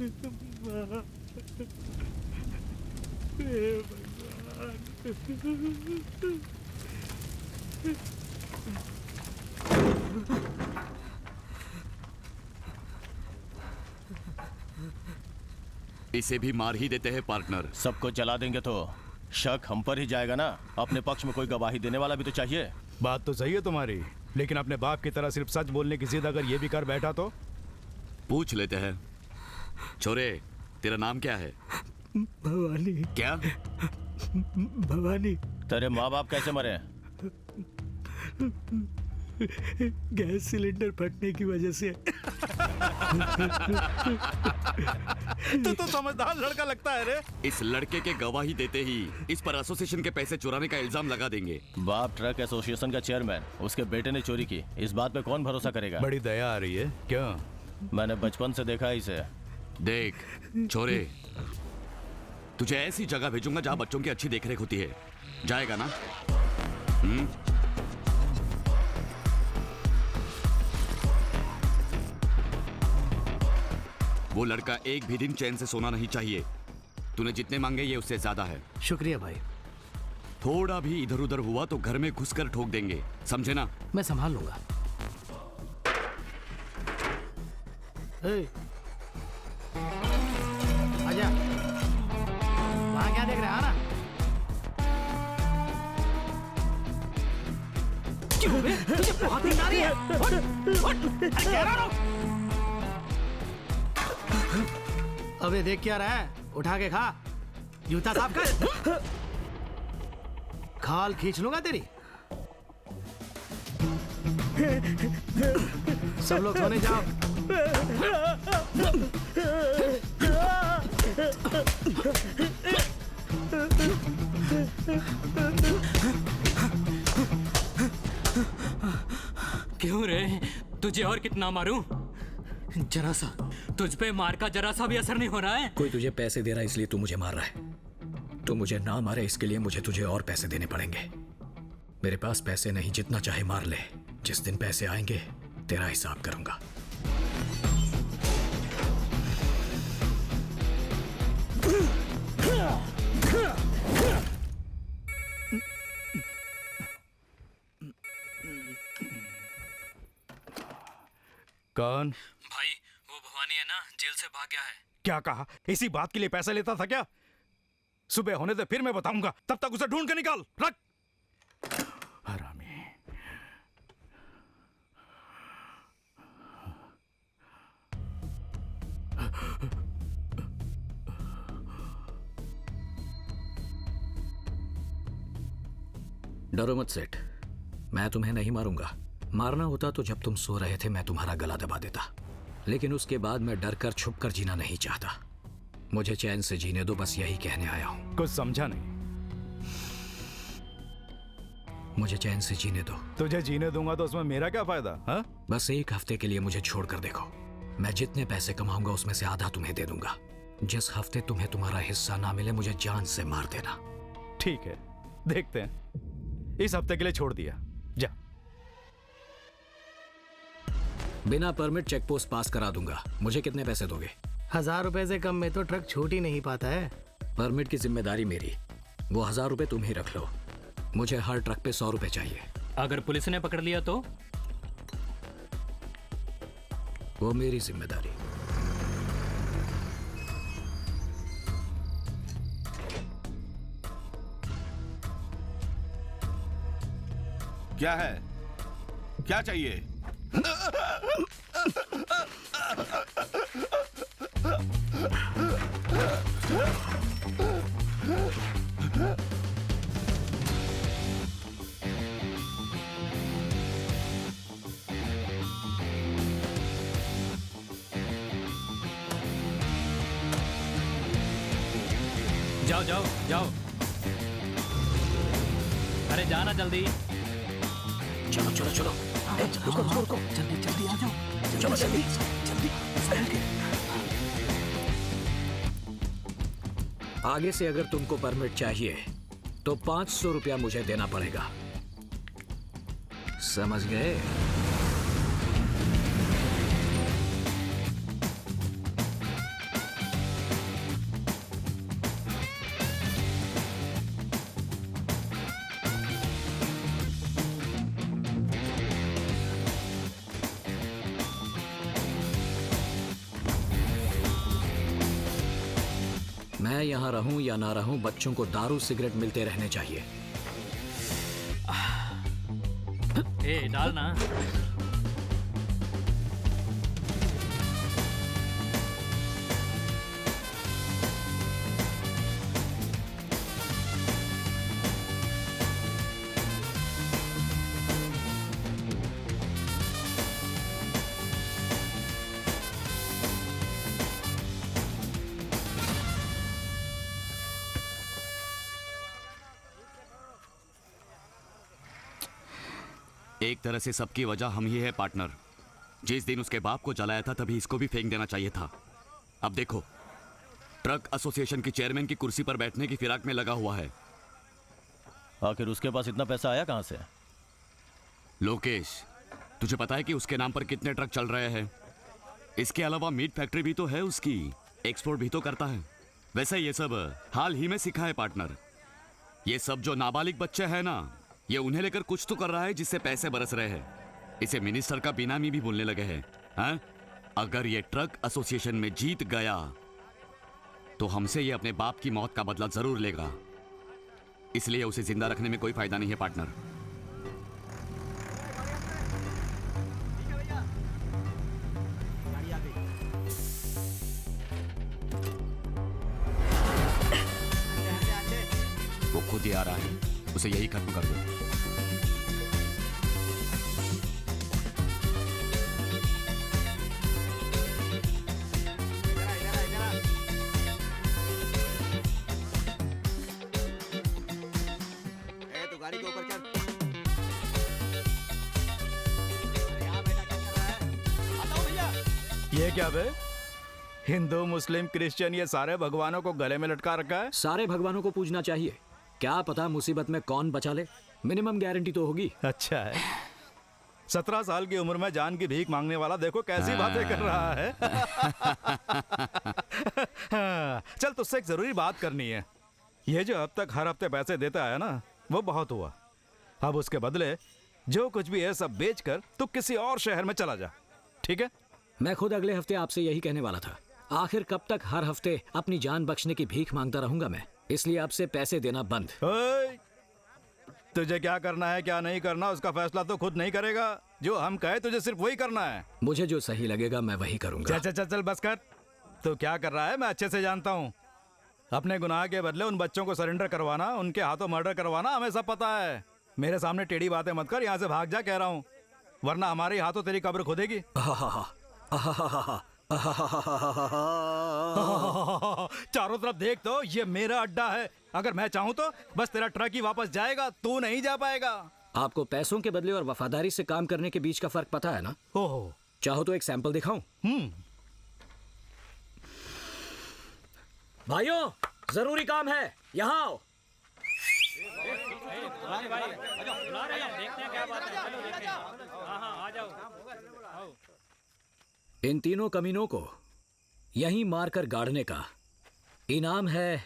माँ, हे भगवान। इसे भी मार ही देते हैं पार्टनर। सबको जला देंगे तो शक हम पर ही जाएगा ना। अपने पक्ष में कोई गवाही देने वाला भी तो चाहिए। बात तो सही है तुम्हारी, लेकिन अपने बाप की तरह सिर्फ सच बोलने की जिद अगर ये भी कर बैठा तो? पूछ लेते हैं। छोरे, तेरा नाम क्या है? भवानी। क्या? भवानी। तेरे माँ बाप कैसे मरे? गैस सिलेंडर फटने की वजह से। तो समझदार लड़का लगता है रे। इस लड़के के गवाही देते ही इस पर एसोसिएशन के पैसे चुराने का इल्जाम लगा देंगे। बाप ट्रक एसोसिएशन का चेयरमैन, उसके बेटे ने चोरी की, इस बात पे कौन भरोसा करेगा? बड़ी दया आ रही है क्या? मैंने बचपन से देखा इसे। देख छोरे, तुझे ऐसी जगह भेजूंगा जहां बच्चों की अच्छी देखरेख होती है। जाएगा ना? वो लड़का एक भी दिन चैन से सोना नहीं चाहिए। तूने जितने मांगे ये उससे ज्यादा है। शुक्रिया भाई। थोड़ा भी इधर उधर हुआ तो घर में घुसकर ठोक देंगे, समझे ना? मैं संभाल लूंगा। आजा, वहां क्या देख रहे हैं? तुझे बहुत नींद आ रही है। उठ, उठ, अरे कह रहा हूं। अबे देख क्या रहा है? उठा के खा। जूता साफ कर। खाल खींच लूंगा तेरी। सब लोग सोने जाओ। क्यों रे? तुझे और कितना मारूं? जरा सा। तुझ पे मार का जरा सा भी असर नहीं हो रहा है? कोई तुझे पैसे दे रहा है इसलिए तू मुझे मार रहा है। तू मुझे ना मारे इसके लिए मुझे तुझे और पैसे देने पड़ेंगे। मेरे पास पैसे नहीं, जितना चाहे मार ले। जिस दिन पैसे आएंगे तेरा हिसाब करूंगा। कौन? भाई वो भवानी है ना, जेल से भाग गया है। क्या कहा? इसी बात के लिए पैसा लेता था क्या? सुबह होने दे फिर मैं बताऊंगा, तब तक उसे ढूंढ के निकाल। रख। हरामी। डरो मत सेठ, मैं तुम्हें नहीं मारूंगा। मारना होता तो जब तुम सो रहे थे मैं तुम्हारा गला दबा देता, लेकिन उसके बाद मैं डर कर छुप कर जीना नहीं चाहता। मुझे चैन से जीने दो, बस यही कहने आया हूं। कुछ समझा नहीं। मुझे चैन से जीने दो। तुझे जीने दूंगा तो उसमें मेरा क्या फायदा? हाँ? बस एक हफ्ते के लिए मुझे छोड़कर देखो। मैं जितने पैसे कमाऊंगा उसमें से आधा तुम्हें दे दूंगा। जिस हफ्ते तुम्हें तुम्हारा हिस्सा ना मिले मुझे जान से मार देना। ठीक है, देखते हैं। इस हफ्ते के लिए छोड़ दिया, जा। बिना परमिट चेक पोस्ट पास करा दूंगा। मुझे कितने पैसे दोगे? 1000 रुपए से कम में तो ट्रक छूट ही नहीं पाता है। परमिट की जिम्मेदारी मेरी, वो 1000 रुपए तुम ही रख लो। मुझे हर ट्रक पे 100 रुपए चाहिए। अगर पुलिस ने पकड़ लिया तो? वो मेरी जिम्मेदारी। क्या है? क्या चाहिए? जाओ जाओ जाओ, अरे जाना जल्दी। चलो चलो चलो, रुको रुको रुको, जल्दी जल्दी आ जाओ। चलो जल्दी जल्दी। आगे से अगर तुमको परमिट चाहिए तो 500 रुपया मुझे देना पड़ेगा, समझ गए? यहाँ रहूं या ना रहूं, बच्चों को दारू सिगरेट मिलते रहने चाहिए। ए डाल ना। एक तरह से सबकी वजह हम ही है पार्टनर। जिस दिन उसके बाप को जलाया था तभी इसको भी फेंक देना चाहिए था। अब देखो, ट्रक एसोसिएशन की चेयरमैन की कुर्सी पर बैठने की फिराक में लगा हुआ है। आखिर उसके पास इतना पैसा आया कहां से? लोकेश, तुझे पता है कि उसके नाम पर कितने ट्रक चल रहे हैं? इसके अलावा मीट फैक्ट्री भी तो है उसकी, एक्सपोर्ट भी तो करता है। वैसे ये सब हाल ही में सीखा है पार्टनर। ये सब जो नाबालिग बच्चे हैं ना, ये उन्हें लेकर कुछ तो कर रहा है जिससे पैसे बरस रहे हैं। इसे मिनिस्टर का बेनामी भी बोलने लगे हैं। हाँ? अगर ये ट्रक एसोसिएशन में जीत गया तो हमसे ये अपने बाप की मौत का बदला जरूर लेगा। इसलिए उसे जिंदा रखने में कोई फायदा नहीं है पार्टनर। वो खुद ही आ रहा है, उसे यही खत्म कर दो। गाड़ी के ऊपर चढ़। ये क्या बे? हिंदू मुस्लिम क्रिश्चियन ये सारे भगवानों को गले में लटका रखा है। सारे भगवानों को पूजना चाहिए, क्या पता मुसीबत में कौन बचा ले। मिनिमम गारंटी तो होगी। अच्छा है। 17 साल की उम्र में जान की भीख मांगने वाला देखो कैसी बातें कर रहा है। हाँ, चल तुझसे एक जरूरी बात करनी है। ये जो अब तक हर हफ्ते पैसे देता है ना, वो बहुत हुआ। अब उसके बदले जो कुछ भी है सब बेचकर तू किसी और शहर में चला जा, ठीक है? मैं खुद अगले हफ्ते आपसे यही कहने वाला था। आखिर कब तक हर हफ्ते अपनी जान बख्शने की भीख मांगता रहूंगा मैं? इसलिए आपसे पैसे देना बंद। ओए, तुझे क्या करना है क्या नहीं करना उसका फैसला तो खुद नहीं करेगा। जो हम कहे तुझे सिर्फ वही करना है। मुझे जो सही लगेगा मैं वही करूंगा। चल चल चल बस कर। तो क्या कर रहा है मैं अच्छे से जानता हूँ। अपने गुनाह के बदले उन बच्चों को सरेंडर करवाना, उनके हाथों मर्डर करवाना हमें सब पता है। मेरे सामने टेढ़ी बातें मत कर, यहाँ से भाग जा कह रहा हूँ, वरना हमारे ही हाथों तेरी कब्र खुदेगी। चारों तरफ देख तो ये मेरा अड्डा है। अगर मैं चाहूँ तो बस तेरा ट्रक ही वापस जाएगा, तू नहीं जा पाएगा। आपको पैसों के बदले और वफादारी से काम करने के बीच का फर्क पता है ना? ओहो, चाहो तो एक सैंपल दिखाऊं? भाइयों, जरूरी काम है, यहाँ आओ। इन तीनों कमीनों को यहीं मारकर गाड़ने का इनाम है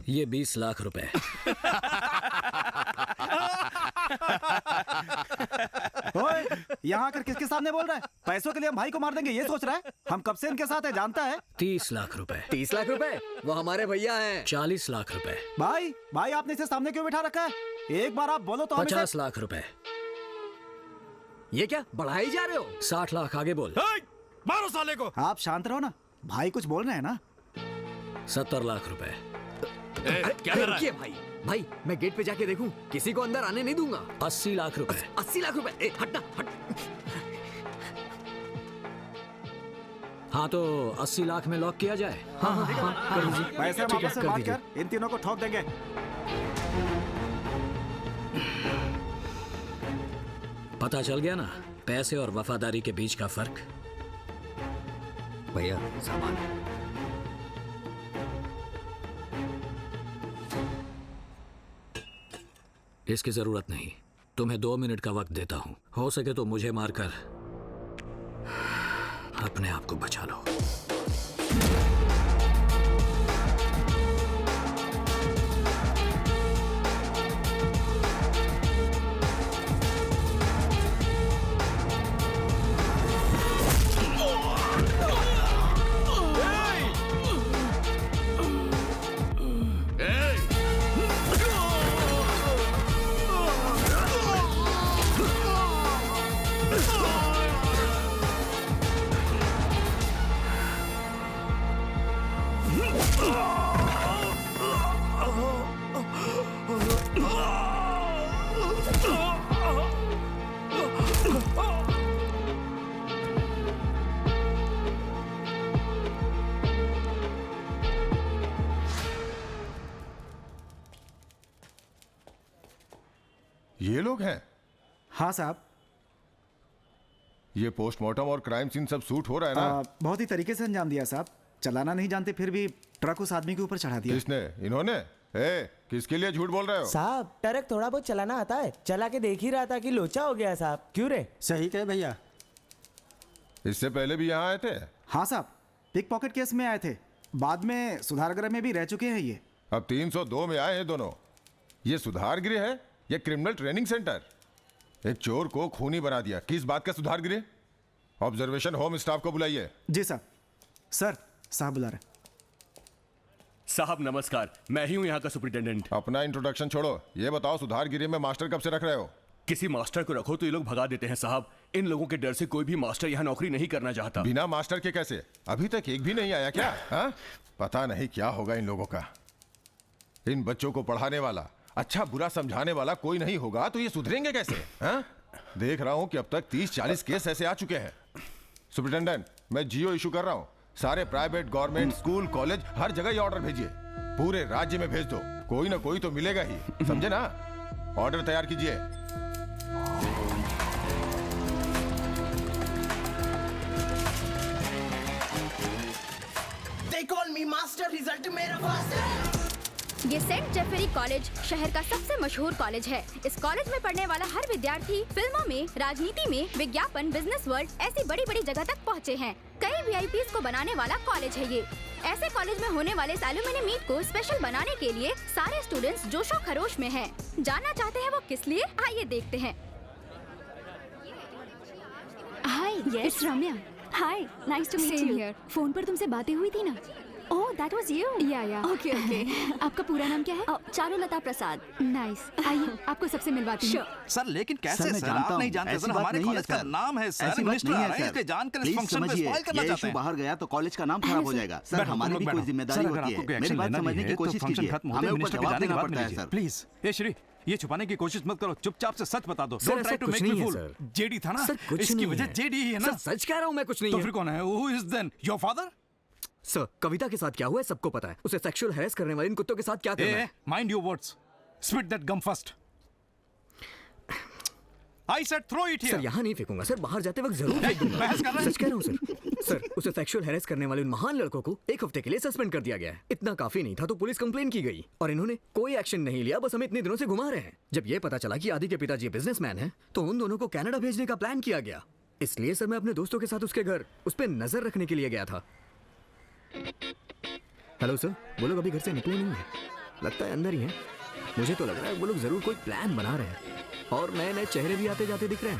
ये 20 लाख रुपए। ओए, यहाँ आकर किसके सामने बोल रहा है? पैसों के लिए हम भाई को मार देंगे ये सोच रहा है? हम कब से इनके साथ है जानता है? 30 लाख रुपए। 30 लाख रुपए? वो हमारे भैया हैं। 40 लाख रुपए। भाई भाई आपने इसे सामने क्यों बिठा रखा है? एक बार आप बोलो तो हम 50 लाख रुपए। ये क्या बढ़ाई जा रहे हो? 60 लाख आगे बोल। मारो साले को। आप शांत रहो ना, भाई कुछ बोल रहे हैं ना। 70 लाख रुपए। क्या कर रहा है? भाई भाई मैं गेट पे जाके देखूं, किसी को अंदर आने नहीं दूंगा। 80 लाख रुपए। 80 लाख रुपए? हटना हट। हाँ तो 80 लाख में लॉक किया जाए। हाँ, कर लीजिए। पैसे हम ठीक है, आपस में कर बात दीजिए। कर इन तीनों को ठोक देंगे। पता चल गया ना पैसे और वफादारी के बीच का फर्क। भैया सामान। इसकी जरूरत नहीं, तुम्हें 2 मिनट का वक्त देता हूं। हो सके तो मुझे मारकर अपने आप को बचा लो। ये लोग हैं? हाँ साहब। ये पोस्टमार्टम और क्राइम सीन सब सूट हो रहा है ना? बहुत ही तरीके से अंजाम दिया साहब। चलाना नहीं जानते फिर भी ट्रक उस आदमी के ऊपर चढ़ा दिया। किसने? इन्होंने? किसके लिए झूठ बोल रहे हो? साहब ट्रक थोड़ा बहुत चलाना आता है, चला के देख ही रहा था कि लोचा हो गया साहब। क्यों रे? सही कहे भैया। इससे पहले भी यहाँ आए थे? हाँ साहब, पिक पॉकेट केस में आए थे, बाद में सुधार गृह में भी रह चुके हैं ये। अब 302 में आए हैं दोनों। ये सुधार गृह है या क्रिमिनल ट्रेनिंग सेंटर? एक चोर को खूनी बना दिया, किस बात का सुधार गृह? ऑब्जर्वेशन होम स्टाफ को बुलाइए। जी साहब। सर साहब बुला रहे। साहब नमस्कार, मैं ही हूँ यहाँ का सुपरिटेंडेंट। अपना इंट्रोडक्शन छोड़ो, ये बताओ सुधार गृह में मास्टर कब से रख रहे हो? किसी मास्टर को रखो तो ये लोग भगा देते हैं साहब। इन लोगों के डर से कोई भी मास्टर यहाँ नौकरी नहीं करना चाहता। बिना मास्टर के कैसे? अभी तक एक भी नहीं आया क्या? हा? पता नहीं क्या होगा इन लोगों का। इन बच्चों को पढ़ाने वाला, अच्छा बुरा समझाने वाला कोई नहीं होगा तो ये सुधरेंगे कैसे? हा? देख रहा हूं कि अब तक 30-40 केस ऐसे आ चुके हैं। सुपरिटेंडेंट, मैं जियो इशू कर रहा हूं। सारे प्राइवेट, गवर्नमेंट, स्कूल, कॉलेज हर जगह ये ऑर्डर भेजिए। पूरे राज्य में भेज दो, कोई ना कोई तो मिलेगा ही, समझे ना? ऑर्डर तैयार कीजिए। They call me master, result मेरा faster। ये सेंट जेफरी कॉलेज शहर का सबसे मशहूर कॉलेज है। इस कॉलेज में पढ़ने वाला हर विद्यार्थी फिल्मों में, राजनीति में, विज्ञापन, बिजनेस वर्ल्ड ऐसी बड़ी बड़ी जगह तक पहुँचे हैं। कई वीआईपीज को बनाने वाला कॉलेज है ये। ऐसे कॉलेज में होने वाले एलुमनी मीट को स्पेशल बनाने के लिए सारे स्टूडेंट्स जोशो खरोश में हैं। जानना चाहते हैं वो किस लिए? आइए देखते हैं। Hi, it's Ramya. Hi, nice to meet you. Phone पर तुमसे बातें हुई थी ना? Oh, that was you. Yeah okay okay. आपका पूरा नाम क्या है? चारुलता प्रसाद। नाइस। आइए आपको सबसे मिलवाती हूँ। सर लेकिन कैसे सर? आप नहीं जानते सर, हमारे कॉलेज का नाम है सर। मिनिस्टर आ रहे हैं, इसलिए जानकर इस फंक्शन में स्पॉइल करना चाहते हैं। बाहर गया तो कॉलेज का नाम खराब हो जाएगा सर। हमारी भी कोई जिम्मेदारी होती है। मेरी बात समझने की कोशिश कीजिए। हमें ऊपर जवाब देना पड़ता है सर। प्लीज ए श्री, ये छुपाने की कोशिश मत करो, चुपचाप से सच बता दो। Don't try to make me fool. JD था ना? इसकी वजह जेडी ही है ना? सच कह रहा हूँ मैं, कुछ नहीं है। तो फिर कौन है? Who is then? Your father? Sir, Kavita के साथ क्या हुआ है सबको पता है। उसे सेक्सुअल हैरेस करने वाले इन कुत्तों के साथ क्या करना है? Mind your words. Spit that gum first. I said throw it here. Sir यहाँ नहीं फेंकूंगा सर, बाहर जाते वक्त जरूर फेंक दूंगा। सच कह रहा हूँ सर। सर, उसे सेक्सुअल हैरेस करने वाले उन महान लड़कों को 1 हफ्ते के लिए सस्पेंड कर दिया गया है। इतना काफी नहीं था तो पुलिस कंप्लेन की गई और इन्होंने कोई एक्शन नहीं लिया, बस हमें इतने दिनों से घुमा रहे हैं। जब ये पता चला कि आदि के पिताजी बिजनेसमैन हैं, तो उन दोनों को कनाडा भेजने का प्लान किया गया। इसलिए सर मैं अपने दोस्तों के साथ उसके घर उस पर नजर रखने के लिए गया था। हेलो सर, वो लोग अभी घर से निकले नहीं हैं। लगता है अंदर ही हैं। मुझे तो लग रहा है वो लोग जरूर कोई प्लान बना रहे हैं और नए नए चेहरे भी आते जाते दिख रहे हैं।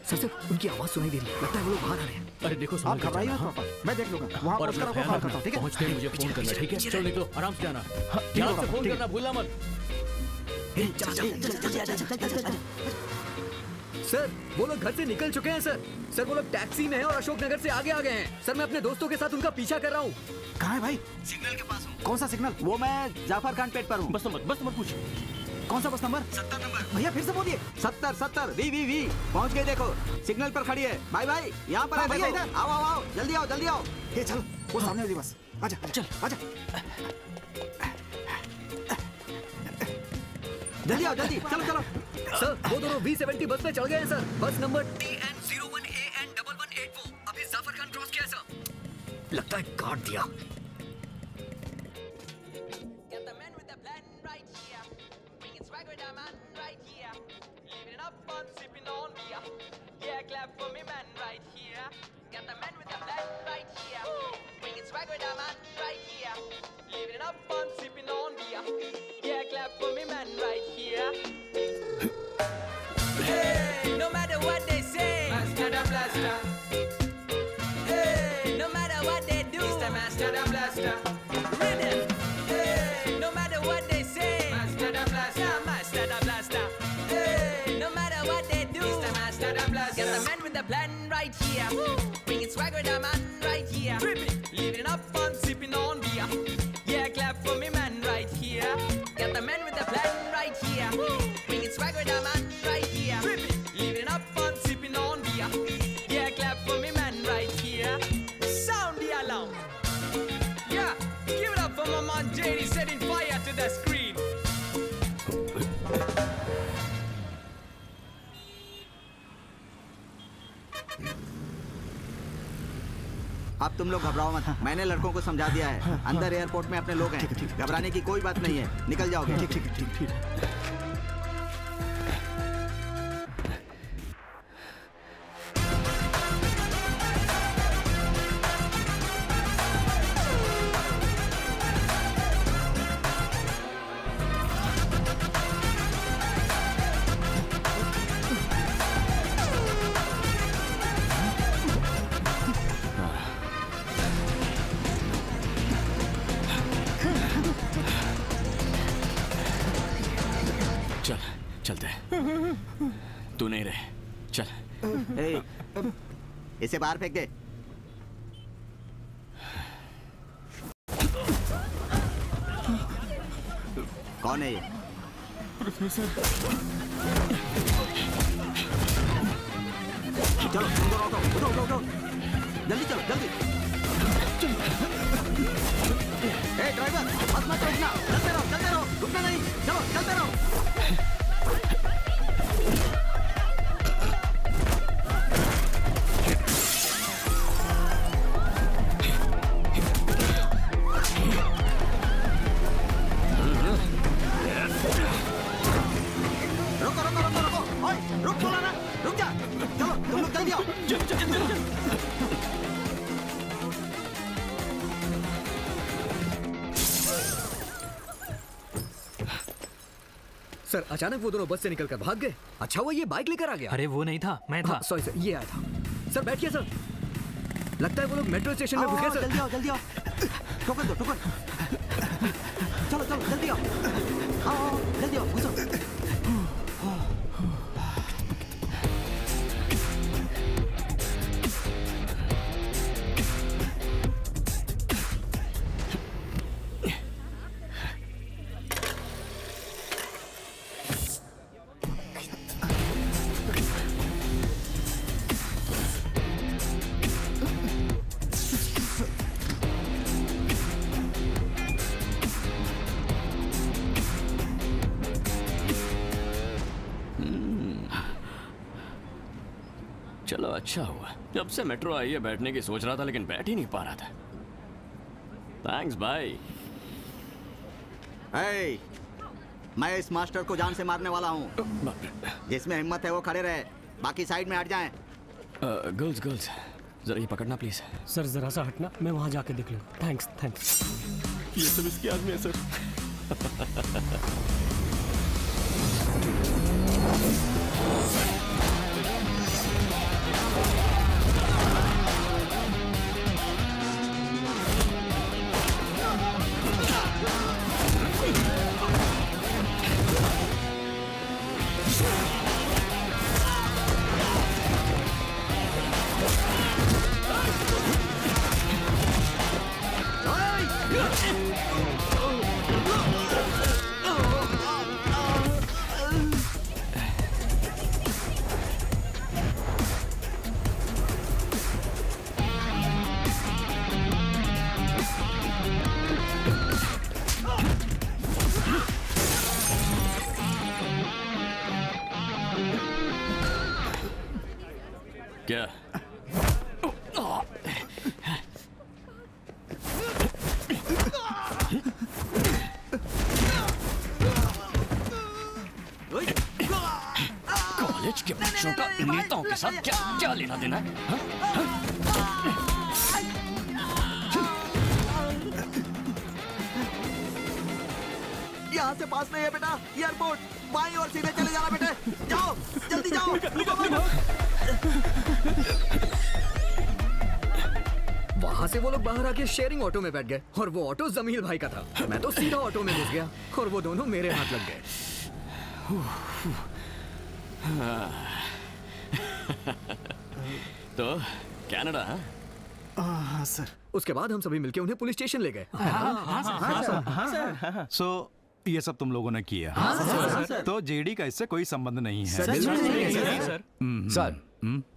सर सर, उनकी आवाज सुनाई दे रही है। लगता है वो लोग बाहर आ रहे हैं। अरे देखो, आप घबराइए मत पापा, मैं देख लूंगा। वहाँ और पहुंचकर अपना आपको कॉल करता हूँ, ठीक है? पहुंचते ही मुझे फोन करना, ठीक है? चलो निकलो, आराम से जाना। ध्यान से फोन करना, भूलना मत। सर, वो लोग घर से निकल चुके हैं सर। सर, वो लोग टैक्सी में हैं और अशोक नगर से आगे आ गए हैं। सर, मैं अपने दोस्तों के साथ उनका पीछा कर रहा हूँ। कहाँ है भाई? सिग्नल के पास हूँ। कौन सा सिग्नल? वो मैं जाफर खान पेट पर हूँ। बस नंबर पूछ। कौन सा बस नंबर? 70 नंबर। भैया फिर से बोलिए। 70 वी पहुँच गए। देखो सिग्नल पर खड़ी है। भाई यहाँ पर है। भैया देखो। इधर आओ जल्दी आओ जल्दी आओ। ये चल, वो सामने वाली बस। आजा चल, आजा जल्दी आओ जल्दी, चलो। सर, वो दोनों V70 बस में चढ़ गए हैं सर। बस नंबर TN01AN1184। अभी जाफर खान क्रॉस किया है सर। लगता है काट दिया। अब तुम लोग घबराओ मत। मैंने लड़कों को समझा दिया है, अंदर एयरपोर्ट में अपने लोग हैं, घबराने की कोई बात नहीं है, निकल जाओगे। ठीक। चलते हैं। तू नहीं रहे, चल। ए, इसे बाहर फेंक दे। कौन है ये? प्रोफेसर। चलो तुम दोनों उठो, जल्दी चलो, जल्दी। ए ड्राइवर, बस मत रोकना, चलते रहो, रुकना नहीं, चलो चलते रहो। रुको, ओए, रुक बोला ना, रुक जा। चलो तुम लोग जल्दी आओ। सर अचानक वो दोनों बस से निकलकर भाग गए। अच्छा वो ये बाइक लेकर आ गया। अरे वो नहीं था, मैं था। सॉरी सर, ये आया था। सर बैठिए सर। लगता है वो लोग मेट्रो स्टेशन में घुस गए सर। जल्दी आओ। टोकन दो। चलो जल्दी आओ। आओ जल्दी आओ, घुसो। चलो अच्छा हुआ, जब से मेट्रो आई है बैठने की सोच रहा था लेकिन बैठ ही नहीं पा रहा था। थैंक्स भाई। मैं इस मास्टर को जान से मारने वाला हूँ। जिसमें हिम्मत है वो खड़े रहे, बाकी साइड में हट जाएं। गर्ल्स जरा ये पकड़ना प्लीज। सर जरा सा हटना, मैं वहां जाके देख लूंगा। थैंक्स। ये सब इसके आदमी है सर। क्या? कॉलेज के बच्चों का नेताओं के साथ क्या लेना देना है? यहाँ से पास में है बेटा एयरपोर्ट, बाईं ओर सीधे चले जाना बेटे। जाओ जल्दी जाओ। वहाँ से वो लोग बाहर आके शेयरिंग ऑटो में बैठ गए और वो ऑटो जमील भाई का था। मैं तो सीधा ऑटो में घुस गया और वो दोनों मेरे हाथ लग गए। तो कनाडा? हाँ सर। उसके बाद हम सभी मिलके उन्हें पुलिस स्टेशन ले गए। सो ये सब तुम लोगों ने किया? तो जेडी का इससे कोई संबंध नहीं है। सर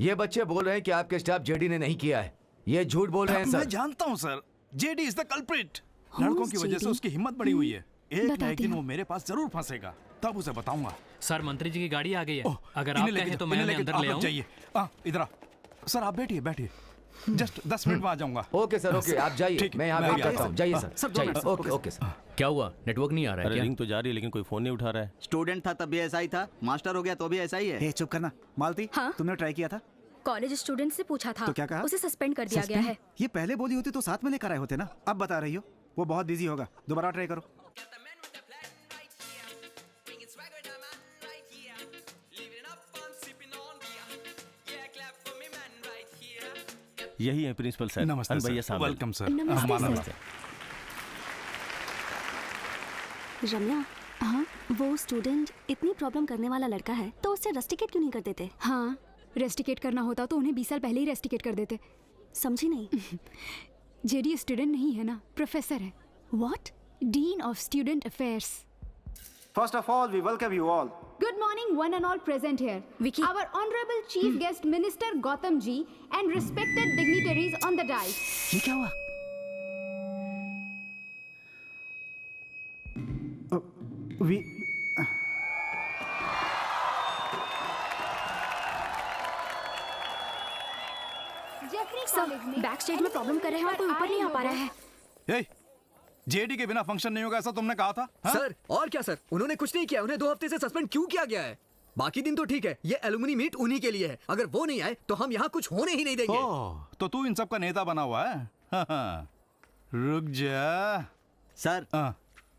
ये बच्चे बोल रहे हैं कि आपके स्टाफ जेडी ने नहीं किया है। ये झूठ बोल रहे हैं सर। मैं जानता हूँ sir, JD is the culprit. लड़कों की वजह से उसकी हिम्मत बढ़ी हुई है। एक दिन वो मेरे पास जरूर फंसेगा, तब उसे बताऊंगा। सर मंत्री जी की गाड़ी आ गई है, अगर आप कहें तो मैं अंदर ले आऊं। जाइए, इधर सर, आप बैठिए। जस्ट 10 मिनट में आ जाऊंगा। ओके सर, ओके, आप जाइए, ठीक है, मैं यहाँ मैं वेट आता करता हूँ। हूँ। जाइए हाँ, सर, जाइए। Okay okay sir. क्या हुआ, नेटवर्क नहीं आ रहा है अरे क्या? रिंग तो जा रही है लेकिन कोई फोन नहीं उठा रहा है। स्टूडेंट था तब भी ऐसा ही था, मास्टर हो गया तो भी ऐसा ही है। ए, चुप करना। मालती, तुमने ट्राई किया था? कॉलेज स्टूडेंट से पूछा था तो क्या कहा? उसे सस्पेंड कर दिया गया है। ये पहले बोली होती तो साथ में लेकर आए होते ना। अब बता रही हो वो बहुत बिजी होगा, दोबारा ट्राई करो। यही है प्रिंसिपल सर। नमस्ते भैया सर, सामने। Welcome sir. नमस्ते सर। रम्या, हाँ, वो स्टूडेंट इतनी प्रॉब्लम करने वाला लड़का है तो उससे रेस्टिकेट क्यों नहीं कर देते? हाँ, रेस्टिकेट करना होता तो उन्हें 20 साल पहले ही रेस्टिकेट कर देते। समझी नहीं। जेडी स्टूडेंट नहीं है ना, प्रोफेसर है। What? Dean of student affairs. First of all, we welcome you all. Good morning, one and all present here. Vicky. Our honorable chief guest, Minister Gautam ji, and respected dignitaries on the dais. ये क्या हुआ? We back stage में problem कर रहे हैं और कोई ऊपर नहीं आ पा रहा है। ए, जेडी के बिना फंक्शन नहीं होगा ऐसा तुमने कहा था? हाँ? सर और क्या सर, उन्होंने कुछ नहीं किया, उन्हें 2 हफ्ते से सस्पेंड क्यों किया गया है? बाकी दिन तो ठीक है, ये एलुमनी मीट उन्हीं के लिए है। अगर वो नहीं आए तो हम यहाँ कुछ होने ही नहीं देंगे। तो तू इन सब का नेता बना हुआ है? हाँ। रुक जा सर,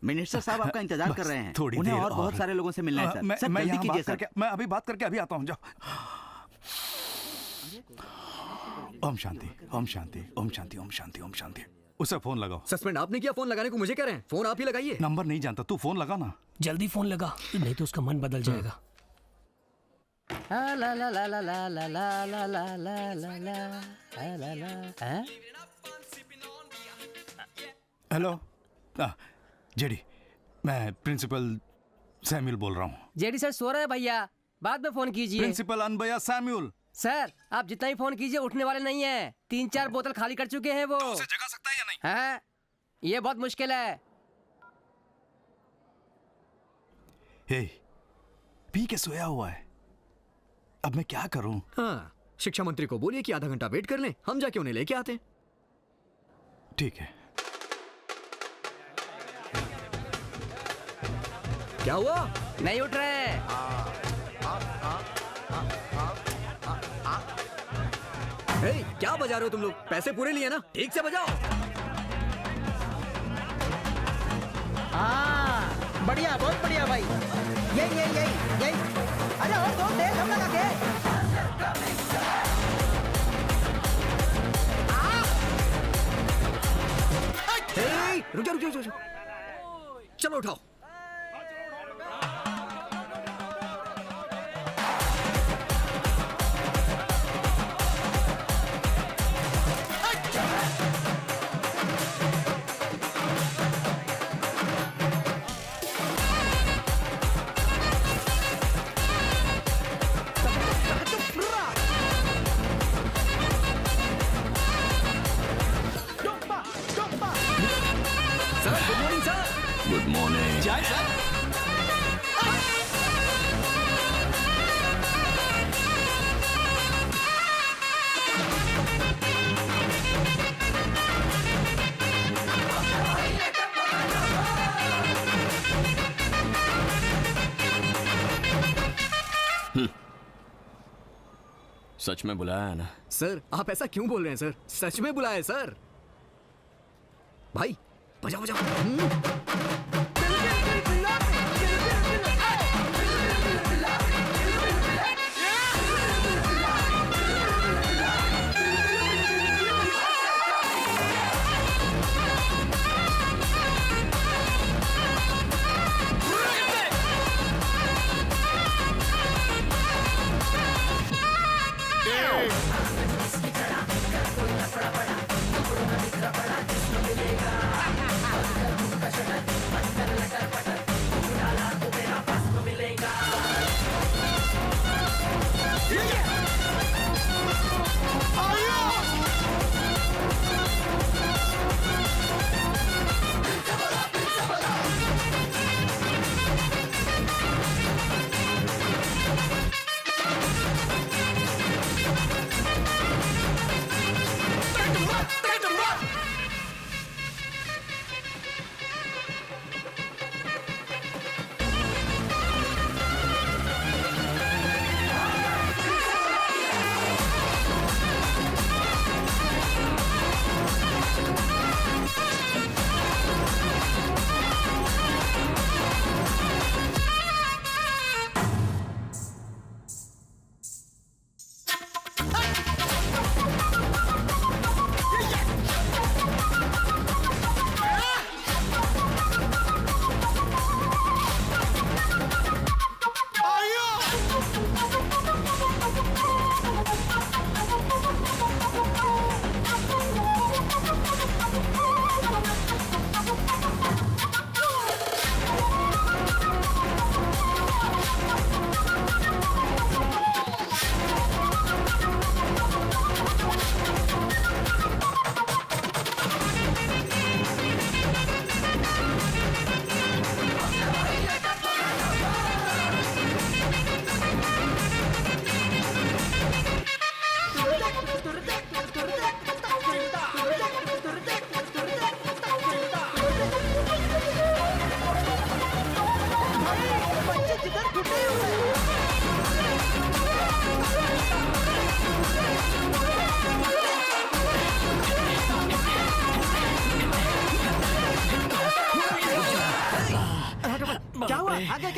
मिनिस्टर साहब आपका इंतजार कर रहे हैं। थोड़ी उन्हें देर और बहुत सारे लोगों से मिलना है सर। सर मैं जल्दी यहाँ कीजिए बात सर। करके, मैं अभी बात करके अभी आता हूँ। जाओ। ओम शांति, ओम शांति, ओम शांति, ओम शांति, ओम शांति। उसे फोन लगाओ। सस्पेंड आपने किया, फोन लगाने को मुझे कह रहे हैं? फोन आप ही लगाइए। नंबर नहीं जानता, तू फोन लगा ना। जल्दी फोन लगा, नहीं तो उसका मन बदल जाएगा। हेलो, जेडी, मैं प्रिंसिपल सैम्यूल बोल रहा हूँ। जेडी सर सो रहे हैं भैया, बाद में फोन कीजिए। Principal अनबया Samuel. सर आप जितना ही फोन कीजिए उठने वाले नहीं है। 3-4 बोतल खाली कर चुके हैं वो। उसे जगा सकता है या नहीं? है, ये बहुत मुश्किल है। हे, पी के सोया हुआ है, अब मैं क्या करूं? हाँ, शिक्षा मंत्री को बोलिए कि आधा घंटा वेट कर लें, हम जाके उन्हें लेके आते हैं। ठीक है। क्या हुआ? नहीं उठ रहे। हे, क्या बजा रहे हो तुम लोग? पैसे पूरे लिए ना, ठीक से बजाओ। हाँ, बढ़िया, बहुत बढ़िया भाई। यही यही यही यही। अरे और दो तेज हम लगा के। हे, रुक जाओ, रुक जाओ, चलो उठाओ। Good morning. जय सर। सच में बुलाया है ना? सर आप ऐसा क्यों बोल रहे हैं सर? सच में बुलाया है सर। भाई बजाओ बजाओ।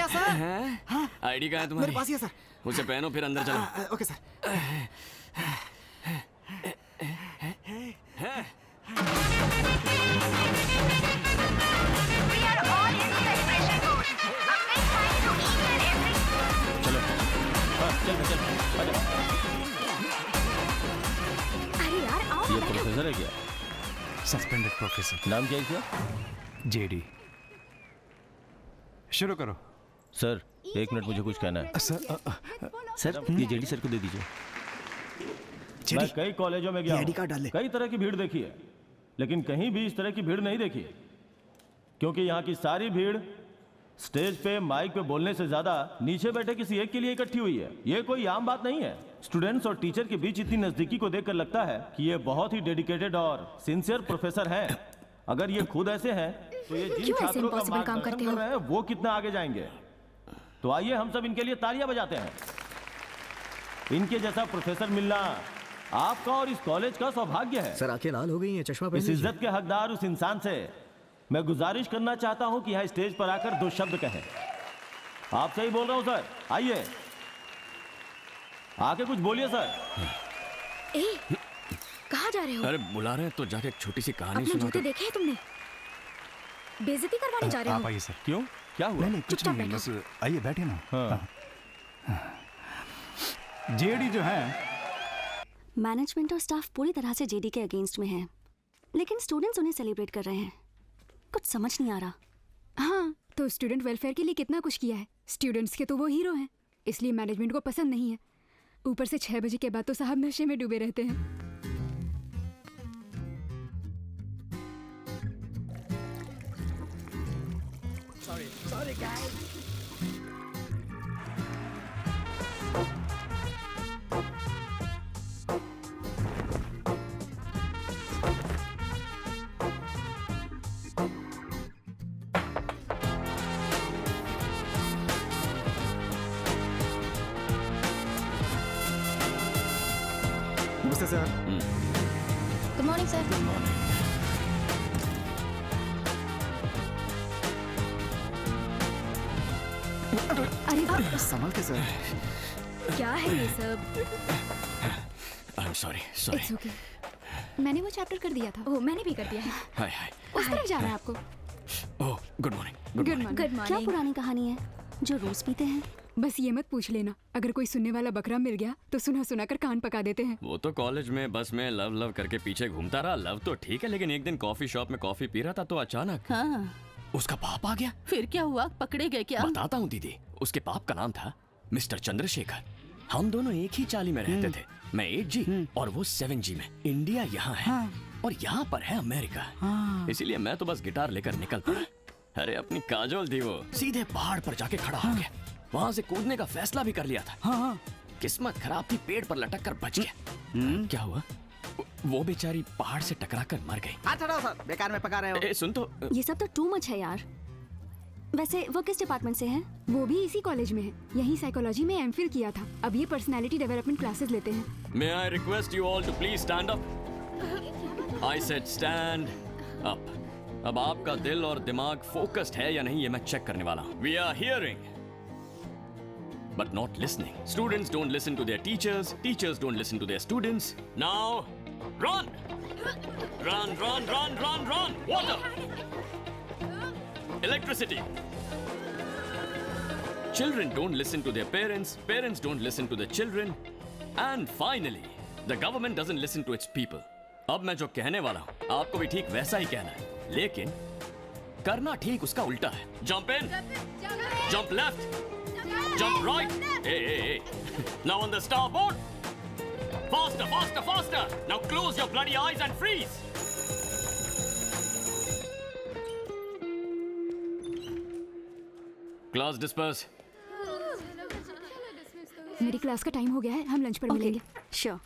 क्या सर? हाँ, आईडी कहाँ है तुम्हारी? मेरे पास ही है सर। उसे पहनो फिर अंदर चलो। Okay sir. चलो हाँ चल चल आजा। अरे यार आओ ये प्रोफेसर है क्या? Suspended professor. नाम क्या है इसका? जेडी। शुरू करो। सर 1 मिनट मुझे कुछ कहना है। सर ये जेडी सर को दे दीजिए। मैं कई कॉलेजों में गया हूं, कई तरह की भीड़ देखी है, लेकिन कहीं भी इस तरह की भीड़ नहीं देखी, क्योंकि यहाँ की सारी भीड़ स्टेज पे माइक पे बोलने से ज्यादा नीचे बैठे किसी एक के लिए इकट्ठी हुई है। ये कोई आम बात नहीं है। स्टूडेंट्स और टीचर के बीच इतनी नजदीकी को देखकर लगता है कि ये बहुत ही डेडिकेटेड और सिंसियर प्रोफेसर हैं। अगर ये खुद ऐसे हैं तो ये जिन छात्रों का मार्गदर्शन कर रहे हैं वो कितना आगे जाएंगे। तो आइए हम सब इनके लिए तालियां बजाते हैं। इनके जैसा प्रोफेसर मिलना आपका और इस कॉलेज का सौभाग्य है। सर आंखें लाल हो गई हैं, चश्मा पहन इस लीजिए। इज्जत के हकदार उस इंसान से मैं गुजारिश करना चाहता हूं कि यहाँ स्टेज पर आकर 2 शब्द कहें। आपसे ही बोल रहा हूं सर, आइए आके कुछ बोलिए सर। कहाँ जा रहे हो? अरे बुला रहे हैं तो जाके एक छोटी सी कहानी अपने सुना। जूते देखे हैं तुमने? बेइज्जती करवाने जा रहे हो? आप आइए सर। क्यों, क्या हुआ? नहीं कुछ नहीं, बस आइए बैठे ना। हाँ। जेडी जो है मैनेजमेंट और स्टाफ पूरी तरह से जेडी के अगेंस्ट में है, लेकिन स्टूडेंट्स उन्हें सेलिब्रेट कर रहे हैं। कुछ समझ नहीं आ रहा। हाँ, तो स्टूडेंट वेलफेयर के लिए कितना कुछ किया है। स्टूडेंट्स के तो वो हीरो हैं, इसलिए मैनेजमेंट को पसंद नहीं है। ऊपर से 6 बजे के बाद तो साहब नशे में डूबे रहते हैं। Sorry guys. नमस्ते sir. Good morning sir. Good morning. अरे संभल के सर। क्या है ये सब? I'm sorry, sorry. It's okay. मैंने वो चैप्टर कर दिया था। ओह, मैंने भी कर दिया है। हाय हाय। उस तरफ जाना है आपको। ओह, गुड मॉर्निंग। Good morning. क्या पुरानी कहानी है जो रोज पीते हैं? बस ये मत पूछ लेना, अगर कोई सुनने वाला बकरा मिल गया तो सुना सुना कर कान पका देते हैं। वो तो कॉलेज में बस में लव लव करके पीछे घूमता रहा। लव तो ठीक है, लेकिन एक दिन कॉफी शॉप में कॉफी पी रहा था तो अचानक उसका बाप आ गया। फिर क्या हुआ? पकड़े गए क्या? बताता हूँ दीदी। उसके बाप का नाम था मिस्टर चंद्रशेखर। हम दोनों एक ही चाली में रहते थे। मैं 8G और वो 7G में। इंडिया यहाँ है और यहाँ पर है अमेरिका। इसीलिए मैं तो बस गिटार लेकर निकल पड़ा। अरे अपनी काजोल थी, वो सीधे पहाड़ पर जाके खड़ा हो गया। वहाँ से कूदने का फैसला भी कर लिया था। किस्मत खराब थी, पेड़ पर लटक कर बच गया। क्या हुआ? वो बेचारी पहाड़ से टकरा कर मर गई। हाथ हटाओ सर, बेकार में पका रहे हो। सुन तो। ये सब तो टू मच है यार। वैसे वो किस डिपार्टमेंट से हैं? वो भी इसी कॉलेज में है, यही साइकोलॉजी में एमफिल किया था। अब ये पर्सनालिटी डेवलपमेंट क्लासेस लेते हैं। May I request you all to please stand up? I said stand up. अब आपका दिल और दिमाग फोकस्ड है या नहीं ये मैं चेक करने वाला हूँ। We are hearing, but not listening. Students don't listen to their teachers. Teachers don't listen to their students. Now, run! Run, run, run, run, run! Water! Electricity! Children don't listen to their parents. Parents don't listen to their children. And finally, the government doesn't listen to its people. अब मैं जो कहने वाला हूँ आपको भी ठीक वैसा ही कहना है, लेकिन करना ठीक उसका उल्टा है। Jump in, jump left, jump right. Hey, hey, hey. Now on the starboard. Faster, faster, faster. Now close your bloody eyes and freeze. Class disperse. मेरी क्लास का टाइम हो गया है, हम लंच पर मिलेंगे। श्योर।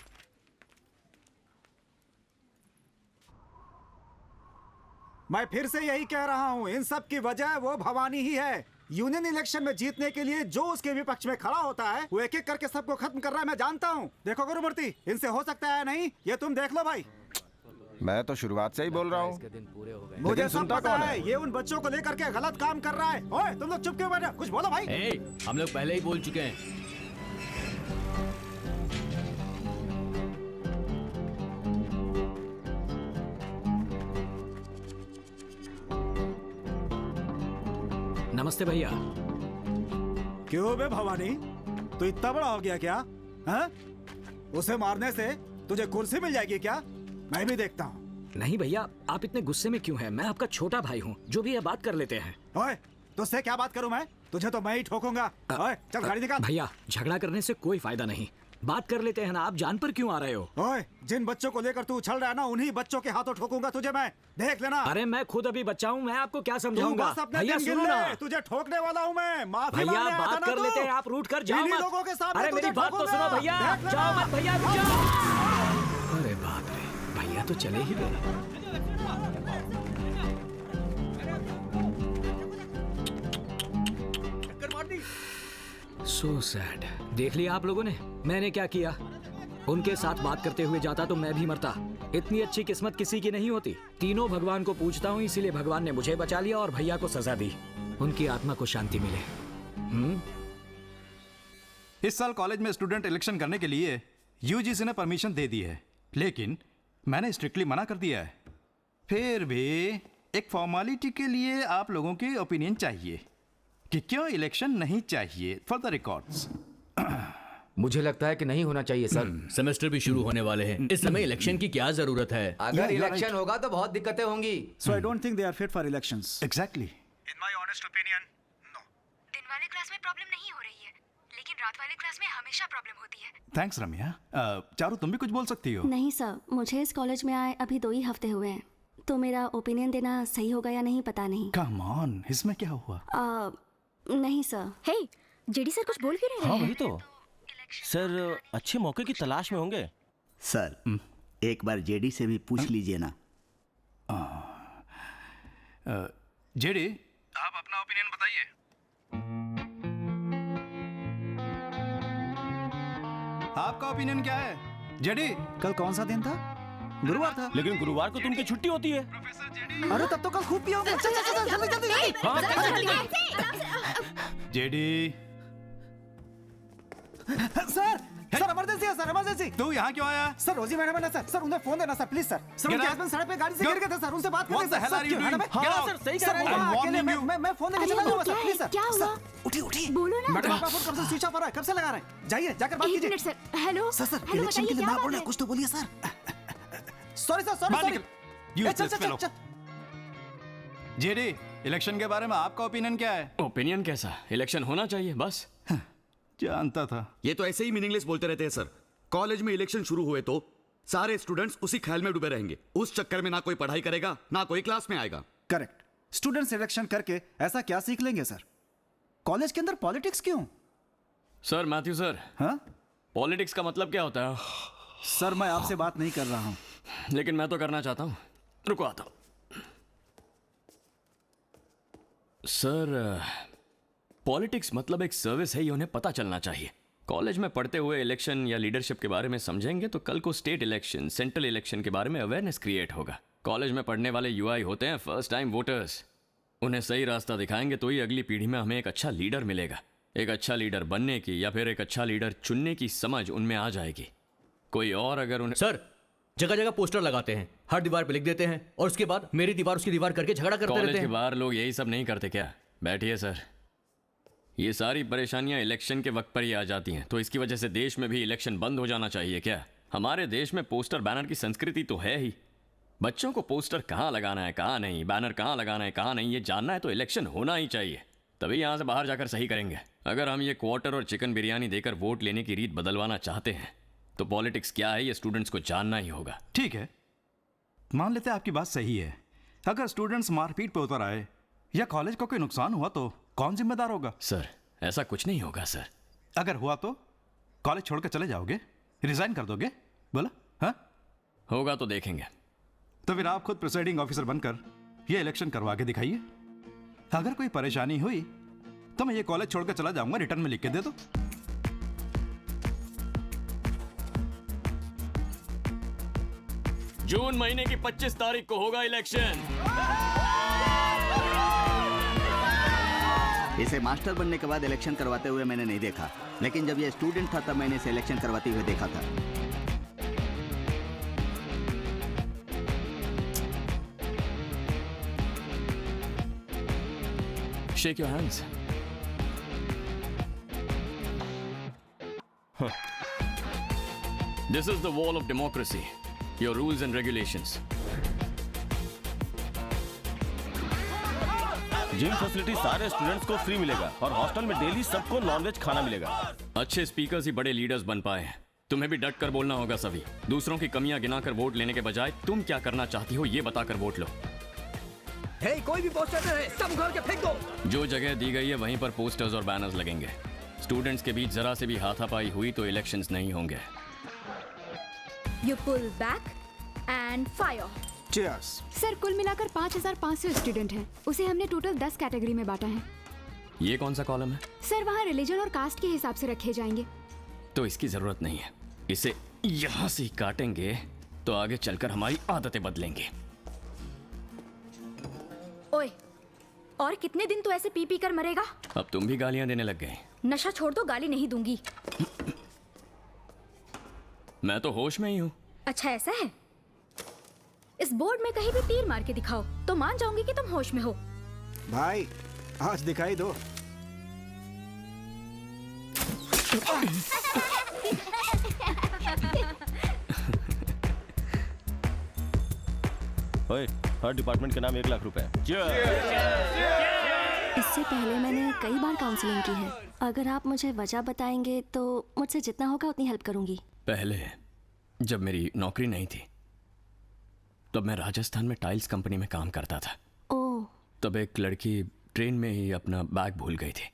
मैं फिर से यही कह रहा हूँ, इन सब की वजह वो भवानी ही है। यूनियन इलेक्शन में जीतने के लिए जो उसके विपक्ष में खड़ा होता है वो एक एक करके सबको खत्म कर रहा है। मैं जानता हूँ। देखो गुरुमूर्ति, इनसे हो सकता है नहीं, ये तुम देख लो भाई। मैं तो शुरुआत से ही बोल रहा हूँ। मुझे सब पता है ये उन बच्चों को लेकर के गलत काम कर रहा है। ओए तुम लोग चुप क्यों बैठे? कुछ बोलो भाई। हम लोग पहले ही बोल चुके हैं। नमस्ते भैया। क्यों बे भवानी, तू इतना बड़ा हो गया क्या? हाँ? उसे मारने से तुझे कुर्सी मिल जाएगी क्या? मैं भी देखता हूँ। नहीं भैया, आप इतने गुस्से में क्यों हैं? मैं आपका छोटा भाई हूँ, जो भी है बात कर लेते हैं। ओए, तुझसे क्या बात करूँ मैं? तुझे तो मैं ही ठोकूंगा। ओए, चल गाड़ी निकाल। भैया, झगड़ा करने से कोई फायदा नहीं, बात कर लेते हैं ना। आप जान पर क्यों आ रहे हो? ओए, जिन बच्चों को लेकर तू उछल रहा है ना, उन्हीं बच्चों के हाथों ठोकूंगा तुझे मैं, देख लेना। अरे मैं खुद अभी बच्चा हूँ, मैं आपको क्या समझाऊंगा? भैया सुनो ना, तुझे ठोकने वाला हूँ मैं। माफी भैया बात कर लेते हैं, आप रूठ कर जाओ मत। लोगों के सामने अरे मेरी बात तो सुनो भैया, जाओ मत भैया, रुक जाओ। अरे बाप रे, भैया तो चले ही गए। So sad। देख लिया आप लोगों ने मैंने क्या किया? उनके साथ बात करते हुए जाता तो मैं भी मरता। इतनी अच्छी किस्मत किसी की नहीं होती। तीनों भगवान को पूजता हूँ, इसीलिए भगवान ने मुझे बचा लिया और भैया को सजा दी। उनकी आत्मा को शांति मिले। इस साल कॉलेज में स्टूडेंट इलेक्शन करने के लिए यूजीसी ने परमिशन दे दी है, लेकिन मैंने स्ट्रिक्टली मना कर दिया है। फिर भी एक फॉर्मेलिटी के लिए आप लोगों की ओपिनियन चाहिए कि क्यों इलेक्शन नहीं चाहिए फॉर द रिकॉर्ड्स। मुझे लगता है कि नहीं होना चाहिए सर। सेमेस्टर भी शुरू होने वाले हैं, इस समय इलेक्शन की क्या जरूरत है? अगर इलेक्शन होगा तो बहुत दिक्कतें होंगी। So I don't think they are fit for elections. Exactly. In my honest opinion, no. दिन वाले क्लास में प्रॉब्लम नहीं हो रही है, लेकिन रात वाले क्लास में हमेशा प्रॉब्लम होती है। थैंक्स रम्या। चारू तुम भी कुछ बोल सकती हो? नहीं सर, मुझे इस कॉलेज में आए अभी 2 ही हफ्ते हुए हैं, तो मेरा ओपिनियन देना सही होगा या नहीं पता नहीं। कम ऑन, इसमें क्या हुआ? नहीं सर। हे, जेडी सर कुछ बोल क्यों नहीं रहे? हाँ वही तो सर, अच्छे मौके की तलाश में होंगे। सर एक बार जेडी से भी पूछ लीजिए ना। जेडी, आप अपना ओपिनियन बताइए। आपका ओपिनियन क्या है? जेडी, कल कौन सा दिन था? गुरुवार था। लेकिन गुरुवार को तुमकी छुट्टी होती है। अरे तब तो कल खूब पियोगे। जेडी। सर इमरजेंसी है सर, इमरजेंसी। तू यहाँ क्यों आया? सर रोजी मैडम है ना सर, सर उन्हें फोन देना सर प्लीज सर। सर उनके हस्बैंड सड़क पे गाड़ी से गिर गए थे सर, उनसे बात करें सर। हाँ सर सही कह रहे हैं। मैं फोन देके चला जाऊंगा सर, प्लीज सर। क्या हुआ? उठी उठी बोलो ना। मैडम आपका फोन कब से स्विच ऑफ हो रहा है? कब से लगा रहे हैं? जाइए जाकर बात कीजिए। Sir hello sir sir election के लिए ना बोलना, कुछ तो बोलिए sir. Sorry sir, sorry. JD, election के बारे में आपका ओपिनियन क्या है? ओपिनियन कैसा? इलेक्शन होना चाहिए बस। जानता था। ये तो ऐसे ही मीनिंगलेस बोलते रहते हैं सर। कॉलेज में इलेक्शन शुरू हुए तो सारे स्टूडेंट्स उसी ख्याल में डूबे रहेंगे। उस चक्कर में ना कोई पढ़ाई करेगा, ना कोई क्लास में आएगा। करेक्ट। स्टूडेंट्स इलेक्शन करके ऐसा क्या सीख लेंगे सर? कॉलेज के अंदर पॉलिटिक्स क्यों? सर मैथ्यू सर, हाँ? पॉलिटिक्स का मतलब क्या होता है? सर मैं आपसे बात नहीं कर रहा हूं, लेकिन मैं तो करना चाहता हूं। रुको आता हूं। सर, पॉलिटिक्स मतलब एक सर्विस है, ये उन्हें पता चलना चाहिए। कॉलेज में पढ़ते हुए इलेक्शन या लीडरशिप के बारे में समझेंगे तो कल को स्टेट इलेक्शन, सेंट्रल इलेक्शन के बारे में अवेयरनेस क्रिएट होगा। कॉलेज में पढ़ने वाले यूआई होते हैं फर्स्ट टाइम वोटर्स। उन्हें सही रास्ता दिखाएंगे तो ही अगली पीढ़ी में हमें एक अच्छा लीडर मिलेगा। एक अच्छा लीडर बनने की या फिर एक अच्छा लीडर चुनने की समझ उनमें आ जाएगी। कोई और अगर उन्हें सर जगह जगह पोस्टर लगाते हैं, हर दीवार पे लिख देते हैं और उसके बाद मेरी दीवार उसकी दीवार करके झगड़ा करते रहते हैं। कॉलेज के बाहर लोग यही सब नहीं करते क्या? बैठिए सर। ये सारी परेशानियां इलेक्शन के वक्त पर ही आ जाती हैं, तो इसकी वजह से देश में भी इलेक्शन बंद हो जाना चाहिए क्या? हमारे देश में पोस्टर बैनर की संस्कृति तो है ही। बच्चों को पोस्टर कहाँ लगाना है कहाँ नहीं, बैनर कहाँ लगाना है कहाँ नहीं, ये जानना है तो इलेक्शन होना ही चाहिए। तभी यहाँ से बाहर जाकर सही करेंगे। अगर हम ये क्वार्टर और चिकन बिरयानी देकर वोट लेने की रीत बदलवाना चाहते हैं तो पॉलिटिक्स क्या है ये स्टूडेंट्स को जानना ही होगा। ठीक है, मान लेते हैं आपकी बात सही है। अगर स्टूडेंट्स मारपीट पे उतर आए या कॉलेज को कोई नुकसान हुआ तो कौन जिम्मेदार होगा? सर ऐसा कुछ नहीं होगा सर। अगर हुआ तो कॉलेज छोड़कर चले जाओगे, रिजाइन कर दोगे? बोला हाँ? होगा तो देखेंगे। तो फिर आप खुद प्रिसाइडिंग ऑफिसर बनकर ये इलेक्शन करवा के दिखाइए। अगर कोई परेशानी हुई तो मैं ये कॉलेज छोड़कर चला जाऊंगा, रिटर्न में लिख के दे दो। जून महीने की 25 तारीख को होगा इलेक्शन। इसे मास्टर बनने के बाद इलेक्शन करवाते हुए मैंने नहीं देखा, लेकिन जब ये स्टूडेंट था तब मैंने इसे इलेक्शन करवाते हुए देखा था। Shake your hands. This is the wall of democracy. Your rules and regulations. Gym facility सारे स्टूडेंट्स को फ्री मिलेगा और हॉस्टल में डेली सबको नॉनवेज खाना मिलेगा। अच्छे स्पीकर्स ही बड़े लीडर्स बन पाए हैं। तुम्हें भी डट कर बोलना होगा सभी। दूसरों की कमियां गिनाकर वोट लेने के बजाय तुम क्या करना चाहती हो ये बताकर वोट लो। हे, कोई भी पोस्टर है सब उखाड़ के फेंक दो। जो जगह दी गई है वहीं पर पोस्टर्स और बैनर्स लगेंगे। स्टूडेंट्स के बीच जरा से भी हाथापाई हुई तो इलेक्शंस नहीं होंगे। You pull back and fire. Cheers. Sir कुल मिलाकर 5500 स्टूडेंट हैं। उसे हमने टोटल 10 कैटेगरी में बांटा है। ये कौन सा कॉलम है? सर वहाँ रिलीजन और कास्ट के हिसाब से रखे जाएंगे। तो इसकी जरूरत नहीं है। इसे यहाँ से ही काटेंगे तो आगे चलकर हमारी आदतें बदलेंगे। ओए, और कितने दिन तू ऐसे पी पी कर मरेगा? अब तुम भी गालियां देने लग गए। नशा छोड़ दो, गाली नहीं दूंगी। मैं तो होश में ही हूँ। अच्छा ऐसा है? इस बोर्ड में कहीं भी तीर मार के दिखाओ तो मान जाऊंगी कि तुम होश में हो। भाई आज दिखाई दो। ओए, हर डिपार्टमेंट के नाम 1 लाख रुपए। इससे पहले मैंने कई बार काउंसलिंग की है। अगर आप मुझे वजह बताएंगे तो मुझसे जितना होगा उतनी हेल्प करूंगी। पहले जब मेरी नौकरी नहीं थी तब मैं राजस्थान में टाइल्स कंपनी में काम करता था। ओह। तब एक लड़की ट्रेन में ही अपना बैग भूल गई थी।